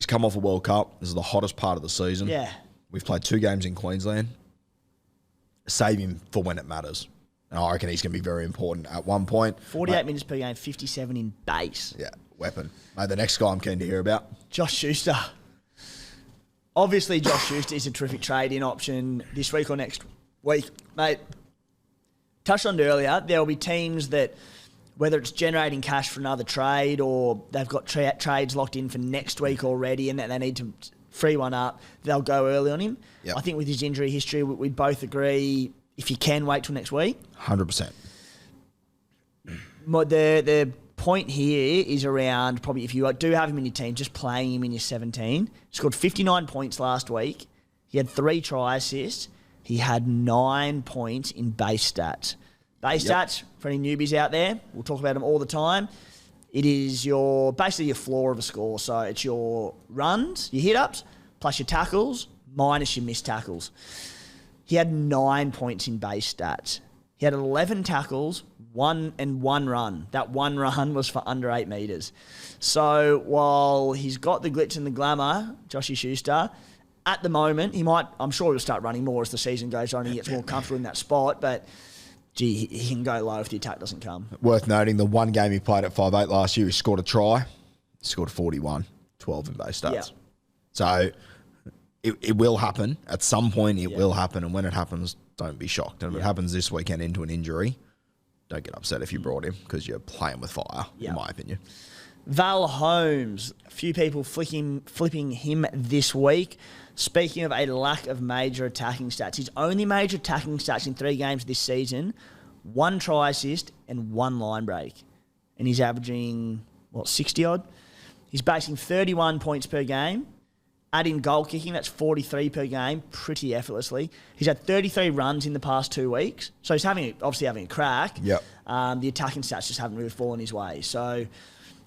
He's come off a World Cup. This is the hottest part of the season. Yeah. We've played 2 games in Queensland. Save him for when it matters. And I reckon he's going to be very important at one point. 48 minutes per game, 57 in base. Yeah, weapon. Mate, the next guy I'm keen to hear about. Josh Schuster. Obviously, Josh Schuster is a terrific trade-in option this week or next week. Mate, touched on it earlier, there will be teams that, whether it's generating cash for another trade or they've got trades locked in for next week already and that they need to free one up, they'll go early on him. Yep. I think with his injury history, we both agree if you can wait till next week. 100%. The point here is around probably if you do have him in your team, just playing him in your 17. He scored 59 points last week. He had 3 try assists. He had 9 points in base stats. Base stats, for any newbies out there, we'll talk about them all the time. It is basically your floor of a score. So it's your runs, your hit-ups, plus your tackles, minus your missed tackles. He had 9 points in base stats. He had 11 tackles, 1 run. That 1 run was for under 8 metres. So while he's got the glitz and the glamour, Joshy Schuster, at the moment, I'm sure he'll start running more as the season goes on and he gets more comfortable in that spot, but gee, he can go low if the attack doesn't come. Worth noting, the one game he played at 5'8" last year, he scored a try. He scored 41, 12 in base stats. Yeah. So it will happen. At some point, it will happen. And when it happens, don't be shocked. And if it happens this weekend into an injury, don't get upset if you brought him because you're playing with fire, in my opinion. Val Holmes, a few people flipping him this week. Speaking of a lack of major attacking stats, his only major attacking stats in 3 games this season, 1 try assist and 1 line break. And he's averaging, 60-odd? He's basing 31 points per game. Add in goal kicking, that's 43 per game, pretty effortlessly. He's had 33 runs in the past 2 weeks. So he's obviously having a crack. Yep. The attacking stats just haven't really fallen his way. So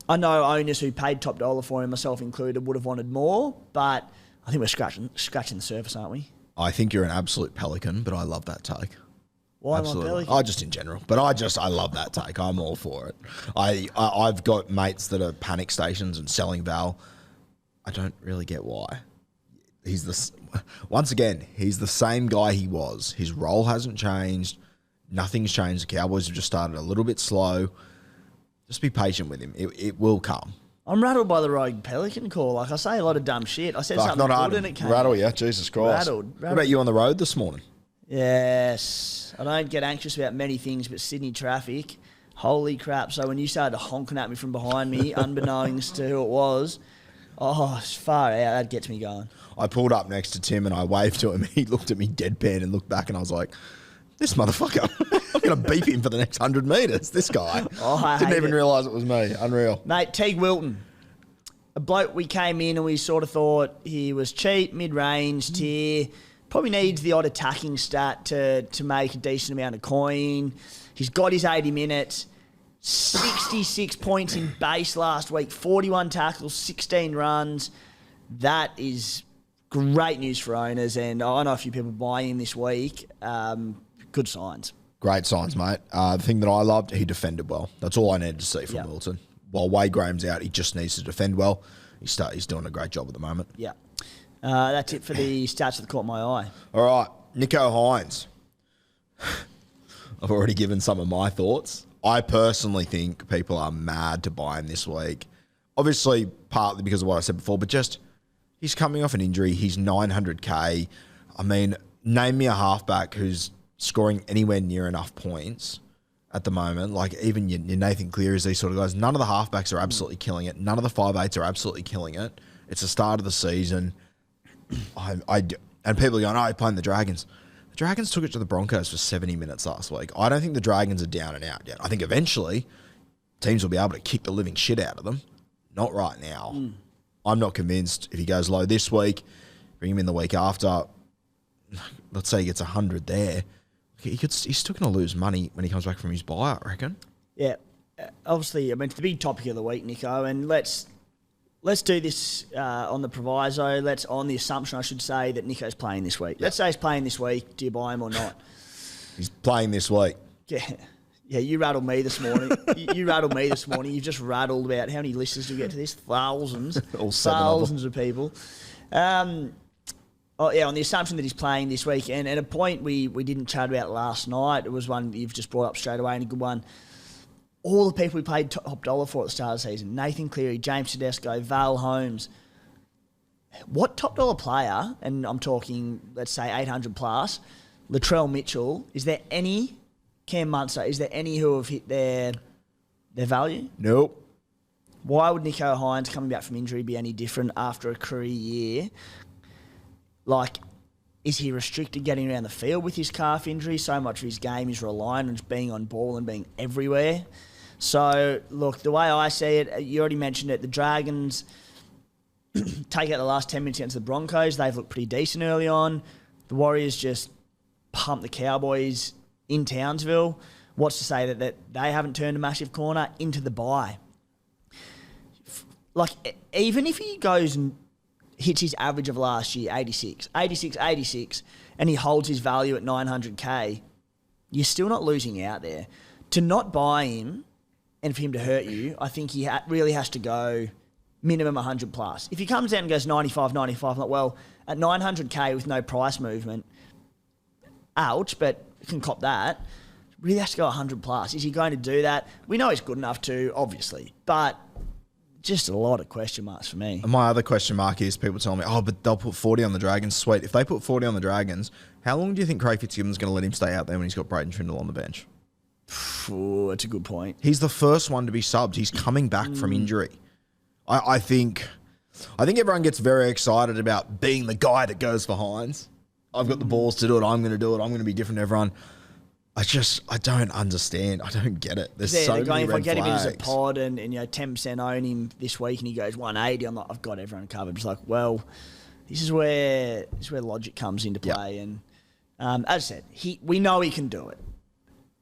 I know owners who paid top dollar for him, myself included, would have wanted more, but I think we're scratching the surface, aren't we? I think you're an absolute pelican, but I love that take. Why am I pelican? I just in general, but I love that take. I'm all for it. I've got mates that are panic stations and selling Val. I don't really get why. He's the same guy he was. His role hasn't changed. Nothing's changed. The Cowboys have just started a little bit slow. Just be patient with him. It will come. I'm rattled by the rogue pelican call. Like, I say a lot of dumb shit. I said something good and it came. Rattle you, Jesus Christ. Rattled. What about you on the road this morning? Yes. I don't get anxious about many things, but Sydney traffic, holy crap. So when you started honking at me from behind me, unbeknownst to who it was, it's far out. That gets me going. I pulled up next to Tim and I waved to him. He looked at me deadpan and looked back and I was like, this motherfucker, I'm going to beep him for the next 100 metres. This guy. Didn't even realise it was me. Unreal. Mate, Teague Wilton. A bloke we came in and we sort of thought he was cheap, mid-range tier. Probably needs the odd attacking stat to make a decent amount of coin. He's got his 80 minutes. 66 points in base last week. 41 tackles, 16 runs. That is great news for owners. And I know a few people buying him this week. Good signs. Great signs, mate. The thing that I loved, he defended well. That's all I needed to see from Wilton. While Wade Graham's out, he just needs to defend well. He's doing a great job at the moment. Yeah. That's it for the stats that caught my eye. All right, Nicho Hynes. I've already given some of my thoughts. I personally think people are mad to buy him this week. Obviously, partly because of what I said before, but just he's coming off an injury. He's 900K. I mean, name me a halfback who's scoring anywhere near enough points at the moment. Like even your Nathan Clearys, these sort of guys. None of the halfbacks are absolutely killing it. None of the 5'8s are absolutely killing it. It's the start of the season. And people are going, oh, you're playing the Dragons. The Dragons took it to the Broncos for 70 minutes last week. I don't think the Dragons are down and out yet. I think eventually teams will be able to kick the living shit out of them. Not right now. I'm not convinced if he goes low this week, bring him in the week after, let's say he gets 100 there, he's still going to lose money when he comes back from his buy, I reckon. Yeah. Obviously, I mean, it's the big topic of the week, Nicho, and let's do this on the proviso. On the assumption, I should say, that Nicho's playing this week. Let's say he's playing this week. Do you buy him or not? He's playing this week. Yeah. Yeah, you rattled me this morning. you rattled me this morning. You've just rattled about how many listeners do we get to this? Thousands. All 7 thousands of people. On the assumption that he's playing this weekend, and a point we didn't chat about last night, it was one that you've just brought up straight away and a good one. All the people we paid top dollar for at the start of the season, Nathan Cleary, James Tedesco, Val Holmes. What top dollar player, and I'm talking, let's say 800 plus, Latrell Mitchell, is there any, Cam Munster, is there any who have hit their value? Nope. Why would Nicho Hynes coming back from injury be any different after a career year? Like, is he restricted getting around the field with his calf injury? So much of his game is relying on just being on ball and being everywhere. So, look, the way I see it, you already mentioned it, the Dragons take out the last 10 minutes against the Broncos. They've looked pretty decent early on. The Warriors just pumped the Cowboys in Townsville. What's to say that they haven't turned a massive corner into the bye? Like, even if he goes and hits his average of last year, 86, and he holds his value at 900K, you're still not losing out there. To not buy him and for him to hurt you, I think he really has to go minimum 100 plus. If he comes down and goes 95, I'm like, well, at 900K with no price movement, ouch, but you can cop that. Really has to go 100 plus. Is he going to do that? We know he's good enough to, obviously, but just a lot of question marks for me. And my other question mark is people tell me, but they'll put 40 on the Dragons. Sweet. If they put 40 on the Dragons, how long do you think Craig Fitzgibbon's going to let him stay out there when he's got Braden Trindle on the bench? Ooh, that's a good point. He's the first one to be subbed. He's coming back from injury. I think everyone gets very excited about being the guy that goes for Hynes. I've got the balls to do it. I'm going to do it. I'm going to be different to everyone. I don't understand. I don't get it. There's so many red if I get him in as a flags. pod and 10% own him this week and he goes 180, I'm like, I've got everyone covered. It's like, well, this is where logic comes into play. Yep. And as I said, we know he can do it.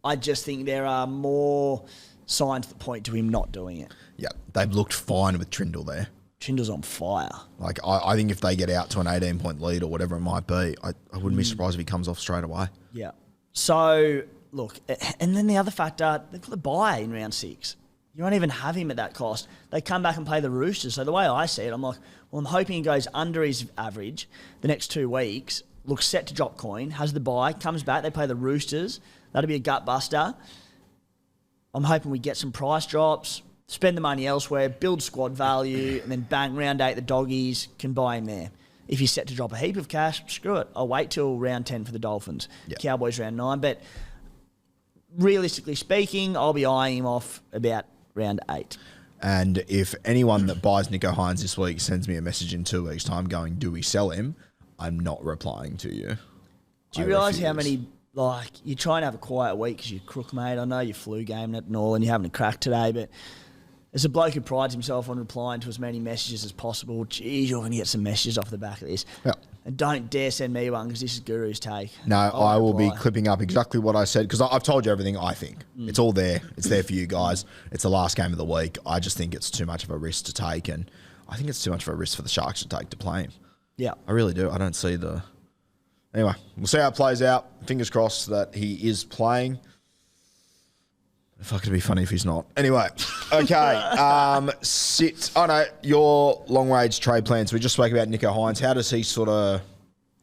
I just think there are more signs that point to him not doing it. Yeah, they've looked fine with Trindle there. Trindle's on fire. Like, I think if they get out to an 18-point lead or whatever it might be, I wouldn't be surprised if he comes off straight away. Yeah. So, look, and then the other factor, they've got the bye in round 6. You won't even have him at that cost. They come back and play the Roosters. So the way I see it, I'm like, well, I'm hoping he goes under his average the next 2 weeks, looks set to drop coin, has the bye, comes back, they play the Roosters. That'll be a gut buster. I'm hoping we get some price drops, spend the money elsewhere, build squad value, and then bang, round 8, the Doggies can buy him there. If he's set to drop a heap of cash, screw it. I'll wait till round 10 for the Dolphins. Yep. Cowboys round 9. But realistically speaking, I'll be eyeing him off about round 8. And if anyone that buys Nicho Hynes this week sends me a message in 2 weeks' time going, do we sell him? I'm not replying to you. Do you realise how many, like, you're trying to have a quiet week because you're crook, mate. I know you're flu gaming it and all and you're having a crack today, but as a bloke who prides himself on replying to as many messages as possible, geez, you're going to get some messages off the back of this. Yeah. And don't dare send me one because this is Guru's take. No, I will be reply. clipping up exactly what I said because I've told you everything I think. It's all there. It's there for you guys. It's the last game of the week. I just think it's too much of a risk to take, and I think it's too much of a risk for the Sharks to take to play him. Yeah. I really do. I don't see the... Anyway, we'll see how it plays out. Fingers crossed that he is playing. Fuck, it'd be funny if he's not. Anyway, okay. Your long-range trade plans. We just spoke about Nicho Hynes. How does he sort of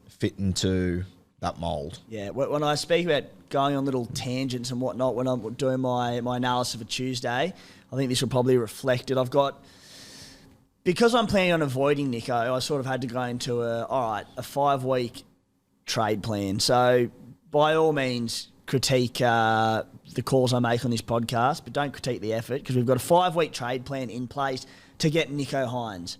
fit into that mould? Yeah, when I speak about going on little tangents and whatnot when I'm doing my analysis for Tuesday, I think this will probably reflect it. Because I'm planning on avoiding Nicho, I sort of had to go into a 5-week trade plan. So by all means, critique the calls I make on this podcast, but don't critique the effort because we've got a 5-week trade plan in place to get Nicho Hynes.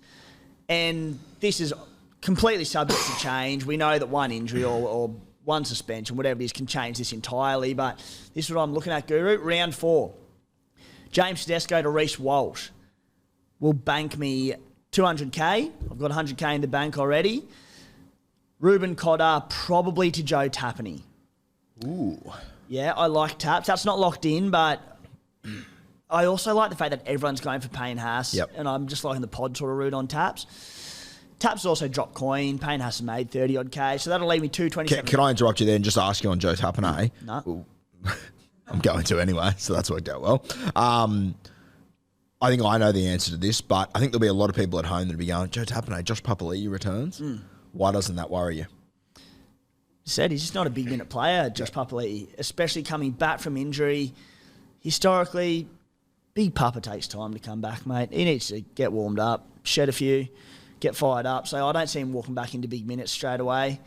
And this is completely subject to change. We know that one injury or one suspension, whatever it is, can change this entirely, but this is what I'm looking at, Guru. Round 4. James Tedesco to Reece Walsh will bank me 200K. I've got 100K in the bank already. Ruben Cotter probably to Joe Tapani. Ooh. Yeah, I like Taps. That's not locked in, but I also like the fact that everyone's going for Payne Haas. Yep. And I'm just liking the pod sort of route on Taps. Taps also dropped coin. Payne Haas made 30-odd K, so that'll leave me 227. Can I interrupt you there and just ask you on Joe Tapane? No. I'm going to anyway, so that's worked out well. I think I know the answer to this, but I think there'll be a lot of people at home that'll be going, Joe Tapine, Josh Papali'i returns. Why doesn't that worry you? Said he's just not a big minute player, Josh Papali'i, especially coming back from injury. Historically, Big Papa takes time to come back, mate. He needs to get warmed up, shed a few, get fired up. So I don't see him walking back into big minutes straight away,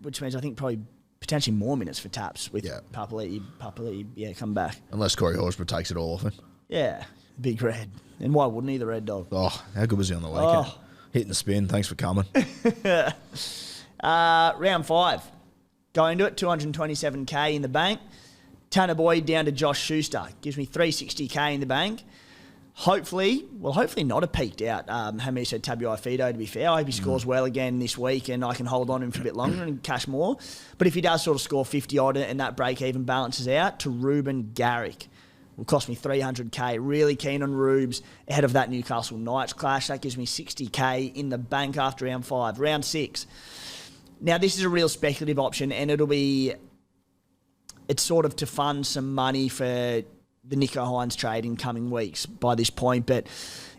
which means I think probably potentially more minutes for Taps with Papali'i, come back. Unless Corey Horsburgh takes it all off him. Yeah, Big Red. And why wouldn't he, the Red Dog? Oh, how good was he on the weekend? Oh. Hitting the spin. Thanks for coming. Round 5. Going to it, 227K in the bank. Tanner Boyd down to Josh Schuster. Gives me 360K in the bank. Hopefully not a peaked out Hamiso Tabuai-Fidow, to be fair. I hope he scores well again this week and I can hold on him for a bit longer and cash more. But if he does sort of score 50-odd and that break-even balances out, to Ruben Garrick. Will cost me 300K. Really keen on Rubes ahead of that Newcastle Knights clash. That gives me 60K in the bank after round 5. Round 6. Now, this is a real speculative option, and it's sort of to fund some money for the Nicho Hynes trade in coming weeks by this point. But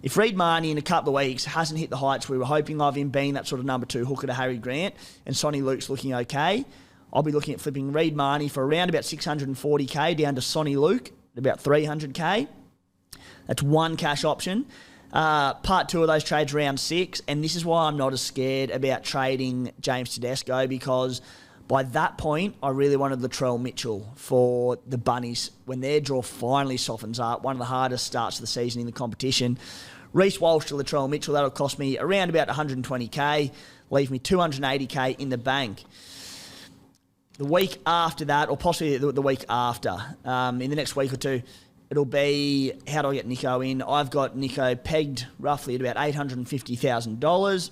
if Reid Marnie in a couple of weeks hasn't hit the heights we were hoping of him being that sort of number 2 hooker to Harry Grant, and Sonny Luke's looking okay, I'll be looking at flipping Reid Marnie for around about 640K down to Sonny Luke at about 300K. That's one cash option. Part 2 of those trades round 6, and this is why I'm not as scared about trading James Tedesco, because by that point, I really wanted Latrell Mitchell for the Bunnies when their draw finally softens up. One of the hardest starts of the season in the competition. Reece Walsh to Latrell Mitchell, that'll cost me around about 120K, leave me 280K in the bank. The week after that, or possibly the week after, in the next week or two, it'll be, how do I get Nicho in? I've got Nicho pegged roughly at about $850,000.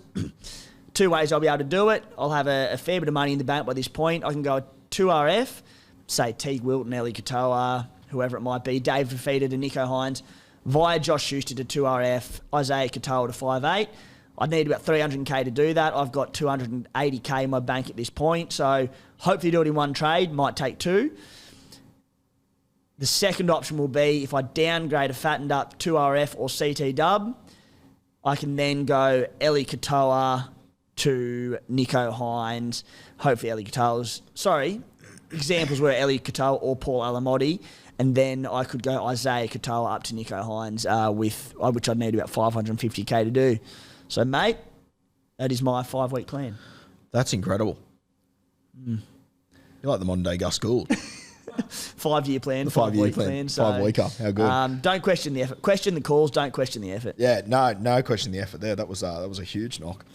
2 ways I'll be able to do it. I'll have a fair bit of money in the bank by this point. I can go 2RF, say Teague Wilton, Eli Katoa, whoever it might be, Dave Fafita to Nicho Hynes, via Josh Schuster to 2RF, Isaiah Katoa to 5'8". I'd need about 300K to do that. I've got 280K in my bank at this point, so hopefully do it in one trade. Might take 2. The second option will be if I downgrade a fattened up 2RF or CT dub, I can then go Eli Katoa to Nicho Hynes. Hopefully Eli Katoa's... examples were Eli Katoa or Paul Alamotti, and then I could go Isaiah Katoa up to Nicho Hynes, which I'd need about 550K to do. So, mate, that is my 5-week plan. That's incredible. You're like the modern day Gus Gould. 5-year plan, the 5-year plan. So, 5-weeker. How good. Don't question the effort. Question the calls, don't question the effort. Yeah, no question the effort there. That was a huge knock.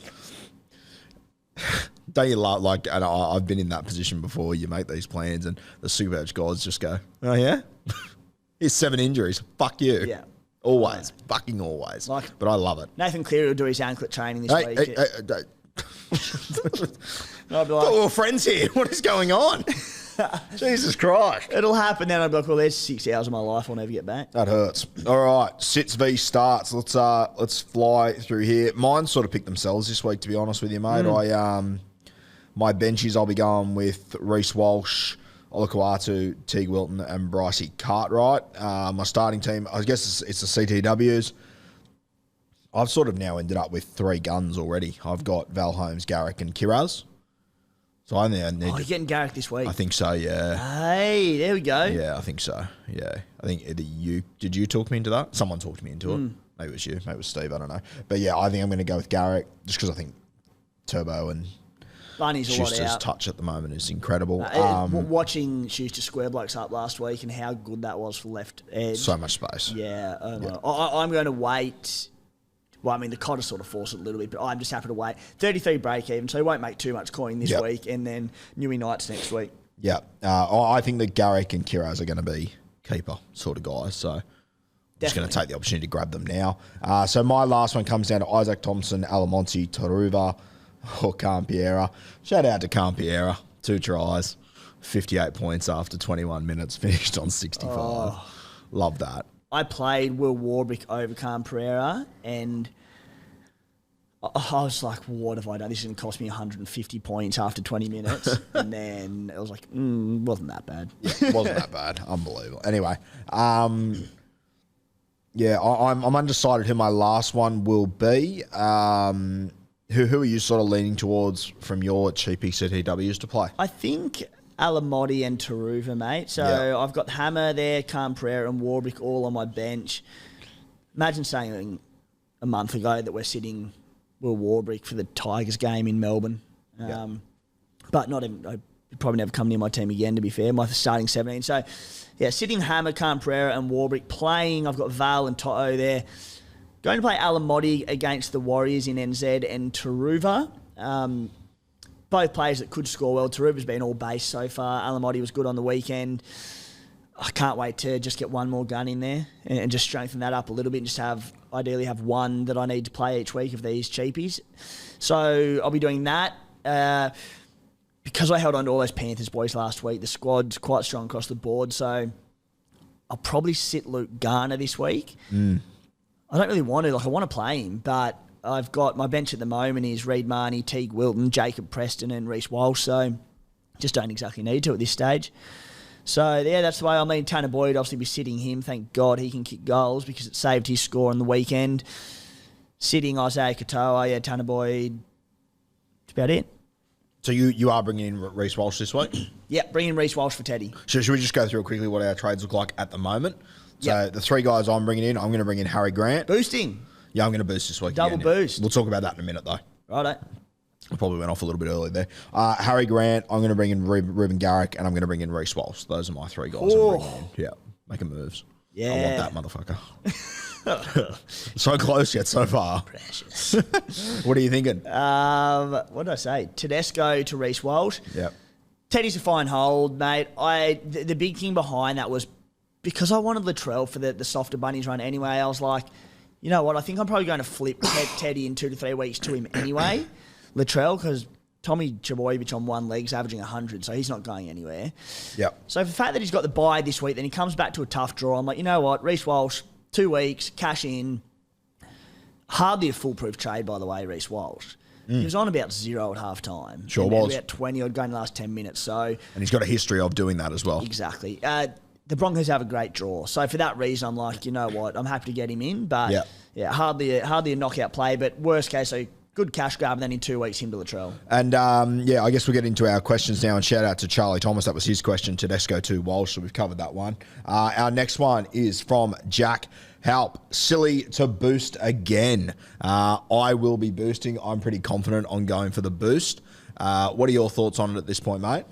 Don't you love, like, and I've been in that position before, you make these plans and the SuperCoach guys just go, oh yeah? Here's 7 injuries. Fuck you. Yeah. Always. Fucking always. But I love it. Nathan Cleary will do his anklet training this week. I'll be like, we were friends here. What is going on? Jesus Christ. It'll happen then. I'll be like, well, there's 6 hours of my life I'll never get back. That hurts. All right. Sits v starts. Let's fly through here. Mine sort of picked themselves this week, to be honest with you, mate. My benchies, I'll be going with Reece Walsh, Olakuatu, Teague Wilton and Brycey Cartwright. My starting team, I guess it's the CTWs. I've sort of now ended up with 3 guns already. I've got Val Holmes, Garrick and Kiraz. So I need you're getting Garrick this week? I think so, yeah. Hey, there we go. Yeah, I think so, yeah. I think either did you talk me into that? Someone talked me into it. Maybe it was you, maybe it was Steve, I don't know. But yeah, I think I'm going to go with Garrick just because I think Turbo and Schuster's touch at the moment is incredible. Watching Schuster square blokes up last week and how good that was for left edge. So much space. Yeah. I'm going to wait. Well, I mean, the Cotter sort of forced it a little bit, but I'm just happy to wait. 33 break even, so he won't make too much coin this week, and then Newey Knights next week. Yeah. I think that Garrick and Kiraz are going to be keeper sort of guys, so just going to take the opportunity to grab them now. So my last one comes down to Isaac Thompson, Alamonte, Taruva, or Campiera. Shout out to Campiera. 2 tries, 58 points after 21 minutes, finished on 65. Love that. I played Will Warbrick over Campiera, and I was like, what have I done? This is going to cost me 150 points after 20 minutes. And then it was like, wasn't that bad. Yeah, it wasn't that bad. Unbelievable. Anyway, yeah, I'm undecided who my last one will be. Who are you sort of leaning towards from your cheapy CTWs to play? I think Alamotti and Taruva, mate. So I've got Hammer there, Khan Pereira and Warbrick all on my bench. Imagine saying a month ago that we're sitting Will Warbrick for the Tigers game in Melbourne. But not even, I'd probably never come near my team again, to be fair. My starting 17. So, yeah, sitting Hammer, Khan Pereira and Warbrick playing. I've got Val and Toto there. Going to play Alamotti against the Warriors in NZ and Taruva. Both players that could score well. Taruva's been all base so far. Alamotti was good on the weekend. I can't wait to just get one more gun in there and just strengthen that up a little bit and just ideally have one that I need to play each week of these cheapies. So I'll be doing that. Because I held on to all those Panthers boys last week, the squad's quite strong across the board. So I'll probably sit Luke Garner this week. I don't really want to. I want to play him, but I've got my bench at the moment is Reid Marnie, Teague Wilton, Jacob Preston and Reece Walsh. So just don't exactly need to at this stage. So, yeah, that's the way. I mean, Tanner Boyd obviously be sitting him. Thank God he can kick goals because it saved his score on the weekend. Sitting Isaiah Katoa, Tanner Boyd. That's about it. So you are bringing in Reece Walsh this week? Yeah, bringing Reece Walsh for Teddy. So should we just go through quickly what our trades look like at the moment? So the three guys I'm bringing in, I'm going to bring in Harry Grant. Boosting. Yeah, I'm going to boost this week. Double boost. We'll talk about that in a minute, though. Righto. I probably went off a little bit early there. Harry Grant, I'm going to bring in Ruben Garrick, and I'm going to bring in Reece Walsh. Those are my three guys I'm bringing in. Yeah, making moves. Yeah. I want that motherfucker. So close yet so far. Precious. What are you thinking? What did I say? Tedesco to Reece Walsh. Yeah. Teddy's a fine hold, mate. The big thing behind that was because I wanted Latrell for the softer bunnies run anyway, I was like, you know what, I think I'm probably going to flip Teddy in 2 to 3 weeks to him anyway. Latrell, because Tommy Trbojevic on one leg's averaging 100, so he's not going anywhere. Yep. So for the fact that he's got the bye this week, then he comes back to a tough draw, I'm like, you know what, Reece Walsh, 2 weeks, cash in. Hardly a foolproof trade, by the way, Reece Walsh. He was on about 0 at half-time. Sure was. About 20 odd going the last 10 minutes. So And he's got a history of doing that as well. Exactly. The Broncos have a great draw. So for that reason, I'm like, you know what, I'm happy to get him in. But hardly a knockout play. But worst case, so good cash grab, and then in 2 weeks, him to Latrell. And, I guess we'll get into our questions now. And shout out to Charlie Thomas. That was his question. Tedesco to Walsh, so we've covered that one. Our next one is from Jack Halp. Silly to boost again. I will be boosting. I'm pretty confident on going for the boost. What are your thoughts on it at this point, mate?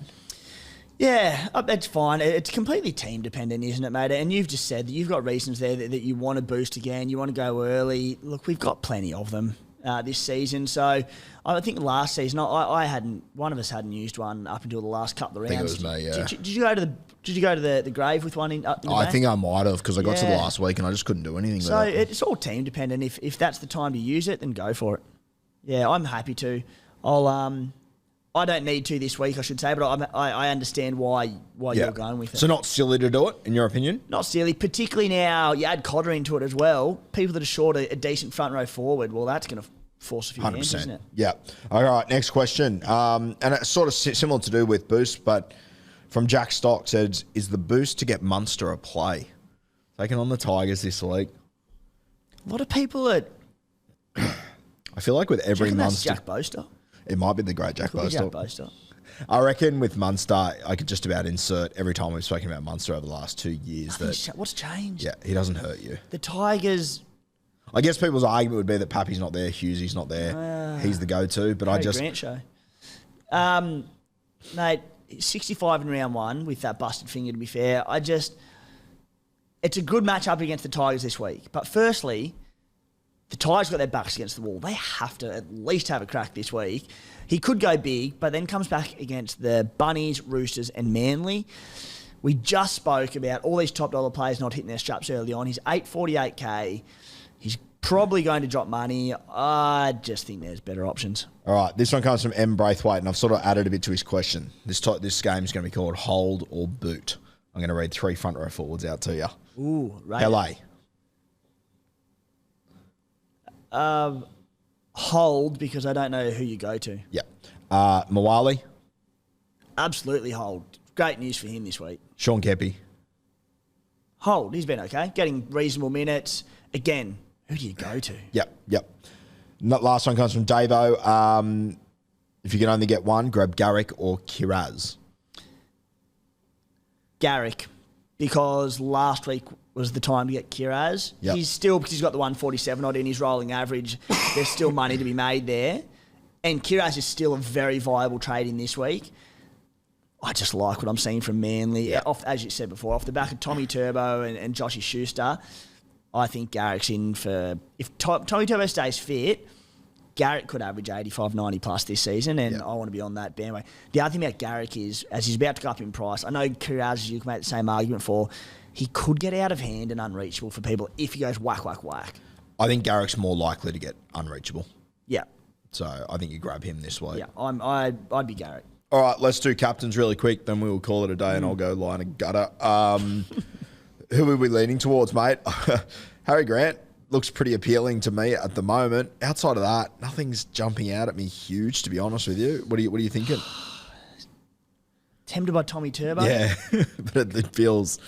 Yeah, that's fine. It's completely team dependent, isn't it, mate? And you've just said that you've got reasons there that you want to boost again. You want to go early. Look, we've got plenty of them this season. So I think last season, I hadn't. One of us hadn't used one up until the last couple of rounds. I think it was me. Yeah. Did you go to the grave with one in the I think I might have because I got to the last week and I just couldn't do anything. So with it. it's all team dependent. If that's the time to use it, then go for it. Yeah, I'm happy to. I don't need to this week, I should say, but I understand why you're going with it. So not silly to do it, in your opinion? Not silly, particularly now you add Cotter into it as well. People that are short a decent front row forward, well, that's going to force a few hands, isn't it? Yeah. All right, next question. And it's sort of similar to do with boost, but from Jack Stock says, is the boost to get Munster a play? Taking on the Tigers this week. A lot of people are... I feel like with every Munster... That's Jack Boaster? It might be the great Jack Boaster. Jack Boaster. I reckon with Munster, I could just about insert every time we've spoken about Munster over the last 2 years. What's changed? Yeah, he doesn't hurt you. The Tigers... I guess people's argument would be that Pappy's not there, Hughesy's not there. He's the go-to, but Harry Grant show. Mate, 65 in round one with that busted finger, to be fair. It's a good matchup against the Tigers this week. But firstly... The Tigers got their backs against the wall. They have to at least have a crack this week. He could go big, but then comes back against the Bunnies, Roosters and Manly. We just spoke about all these top dollar players not hitting their straps early on. He's 848k. He's probably going to drop money. I just think there's better options. All right, this one comes from M. Braithwaite, and I've sort of added a bit to his question. This game is going to be called Hold or Boot. I'm going to read 3 front row forwards out to you. Ooh, right. LA. Hold, because I don't know who you go to. Yeah. Mawali. Absolutely hold. Great news for him this week. Sean Kepi. Hold. He's been okay. Getting reasonable minutes. Again, who do you go to? Yep. Last one comes from Davo. If you can only get one, grab Garrick or Kiraz. Garrick, because last week was the time to get Kiraz. Yep. He's still, because he's got the 147 odd in his rolling average, there's still money to be made there. And Kiraz is still a very viable trade in this week. I just like what I'm seeing from Manly. Yep. As you said before, off the back of Tommy Turbo and Joshy Schuster, I think Garrick's in for... If Tommy Turbo stays fit, Garrick could average 85, 90 plus this season, and I want to be on that bandwagon. The other thing about Garrick is, as he's about to go up in price, I know Kiraz, you can make the same argument for, he could get out of hand and unreachable for people if he goes whack, whack, whack. I think Garrick's more likely to get unreachable. Yeah. So I think you grab him this week. Yeah, I'd be Garrick. All right, let's do captains really quick, then we will call it a day and I'll go line and gutter. Who are we leaning towards, mate? Harry Grant looks pretty appealing to me at the moment. Outside of that, nothing's jumping out at me huge, to be honest with you. What are you thinking? Tempted by Tommy Turbo. Yeah, but it feels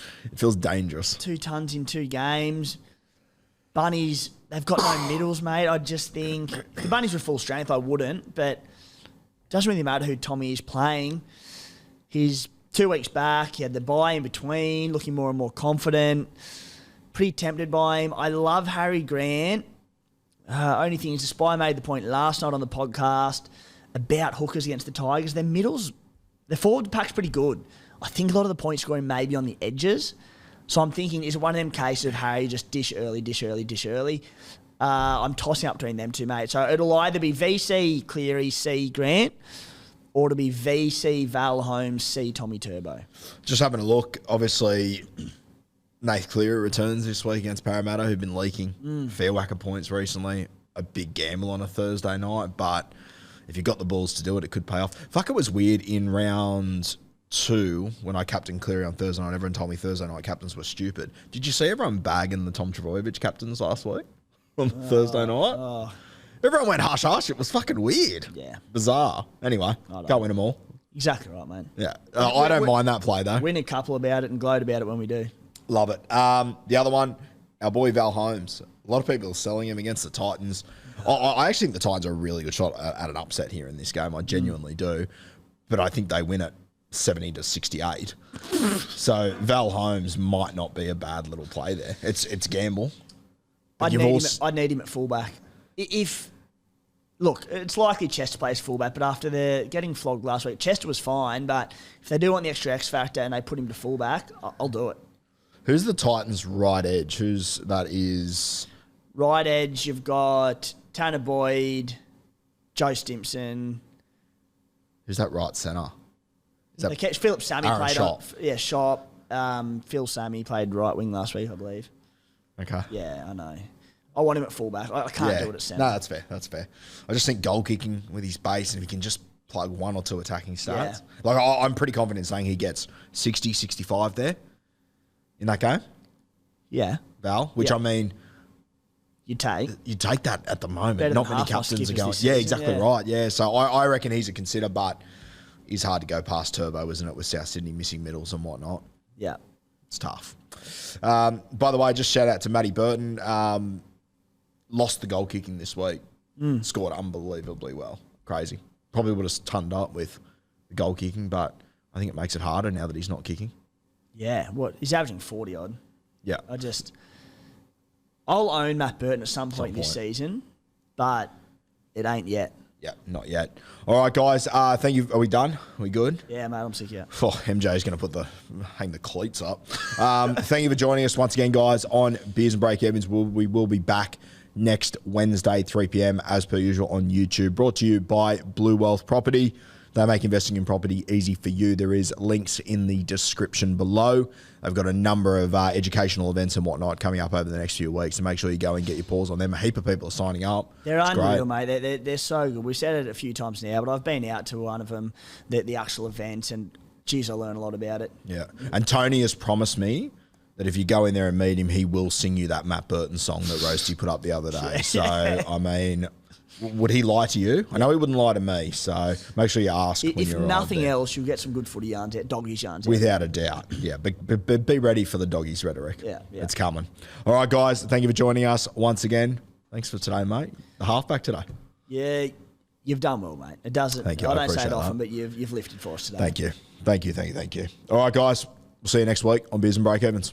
dangerous. 2 tons in 2 games. Bunnies, they've got no middles, mate. I just think if the Bunnies were full strength, I wouldn't, but it doesn't really matter who Tommy is playing. He's 2 weeks back. He had the bye in between, looking more and more confident. Pretty tempted by him. I love Harry Grant. Only thing is, the Spy made the point last night on the podcast about hookers against the Tigers. Their middles, their forward pack's pretty good. I think a lot of the point scoring may be on the edges. So I'm thinking, is it one of them cases of Harry just dish early? I'm tossing up between them two, mate. So it'll either be VC Cleary, C Grant, or it'll be VC Val Holmes, C Tommy Turbo. Just having a look, obviously, Nath Cleary returns this week against Parramatta, who've been leaking fair whack of points recently. A big gamble on a Thursday night, but if you've got the balls to do it, it could pay off. Fuck, it was weird in round 2 when I captained Cleary on Thursday night. Everyone told me Thursday night captains were stupid. Did you see everyone bagging the Tom Trbojevic captains last week on Thursday night? Everyone went hush hush. It was fucking weird. Yeah. Bizarre. Anyway, go win them all. Exactly right, mate. Yeah. I don't mind that play, though. Win a couple about it and gloat about it when we do. Love it. The other one, our boy Val Holmes. A lot of people are selling him against the Titans. I actually think the Titans are a really good shot at an upset here in this game. I genuinely do. But I think they win it 70-68. So Val Holmes might not be a bad little play there. It's gamble. I'd need him at fullback. Look, it's likely Chester plays fullback, but after the getting flogged last week, Chester was fine, but if they do want the extra X factor and they put him to fullback, I'll do it. Who's the Titans' right edge? Who's that is? Right edge, you've got Tanner Boyd, Joe Stimson. Who's that right centre? Philip Sammy Aaron played Shop. Shop. Phil Sammy played right wing last week, I believe. Okay. Yeah, I know. I want him at fullback. I can't do it at centre. No, that's fair. I just think goal kicking with his base, and if he can just plug 1 or 2 attacking stats. Yeah. Like, I'm pretty confident saying he gets 60, 65 there in that game. Yeah. Val, which I mean... You take that at the moment. Better Not than many half our captains are skippers going. this Yeah, season, exactly right. Yeah, so I reckon he's a consider, but it's hard to go past Turbo, isn't it, with South Sydney missing middles and whatnot. Yeah. It's tough. By the way, just shout out to Matty Burton. Lost the goal kicking this week. Scored unbelievably well. Crazy. Probably would have turned up with the goal kicking, but I think it makes it harder now that he's not kicking. Yeah. What? He's averaging 40 odd. Yeah. I'll own Matt Burton at some point this season, but it ain't yet. Yeah, not yet. All right, guys. Thank you. Are we done? Are we good? Yeah, mate, I'm sick of it. Oh, MJ's going to hang the cleats up. Thank you for joining us once again, guys, on Beers and Break Evans. We will be back next Wednesday, 3 p.m, as per usual on YouTube. Brought to you by Blue Wealth Property. They make investing in property easy for you. There is links in the description below. They've got a number of educational events and whatnot coming up over the next few weeks, so make sure you go and get your paws on them. A heap of people are signing up. They're unreal, mate. They're so good. We've said it a few times now, but I've been out to one of them, the actual event, and geez, I learned a lot about it. Yeah. And Tony has promised me that if you go in there and meet him, he will sing you that Matt Burton song that Roasty put up the other day. So, I mean, would he lie to you? I know he wouldn't lie to me, so make sure you ask when you're If nothing there. else, you'll get some good footy yarns out, doggies yarns out. Without a doubt, yeah. But be ready for the doggies rhetoric. Yeah. It's coming. All right, guys, thank you for joining us once again. Thanks for today, mate. The halfback today. Yeah, you've done well, mate. It doesn't. Thank you. I I don't say it appreciate often, that. but you've lifted for us today. Thank you. All right, guys, we'll see you next week on Beers and Break Evens.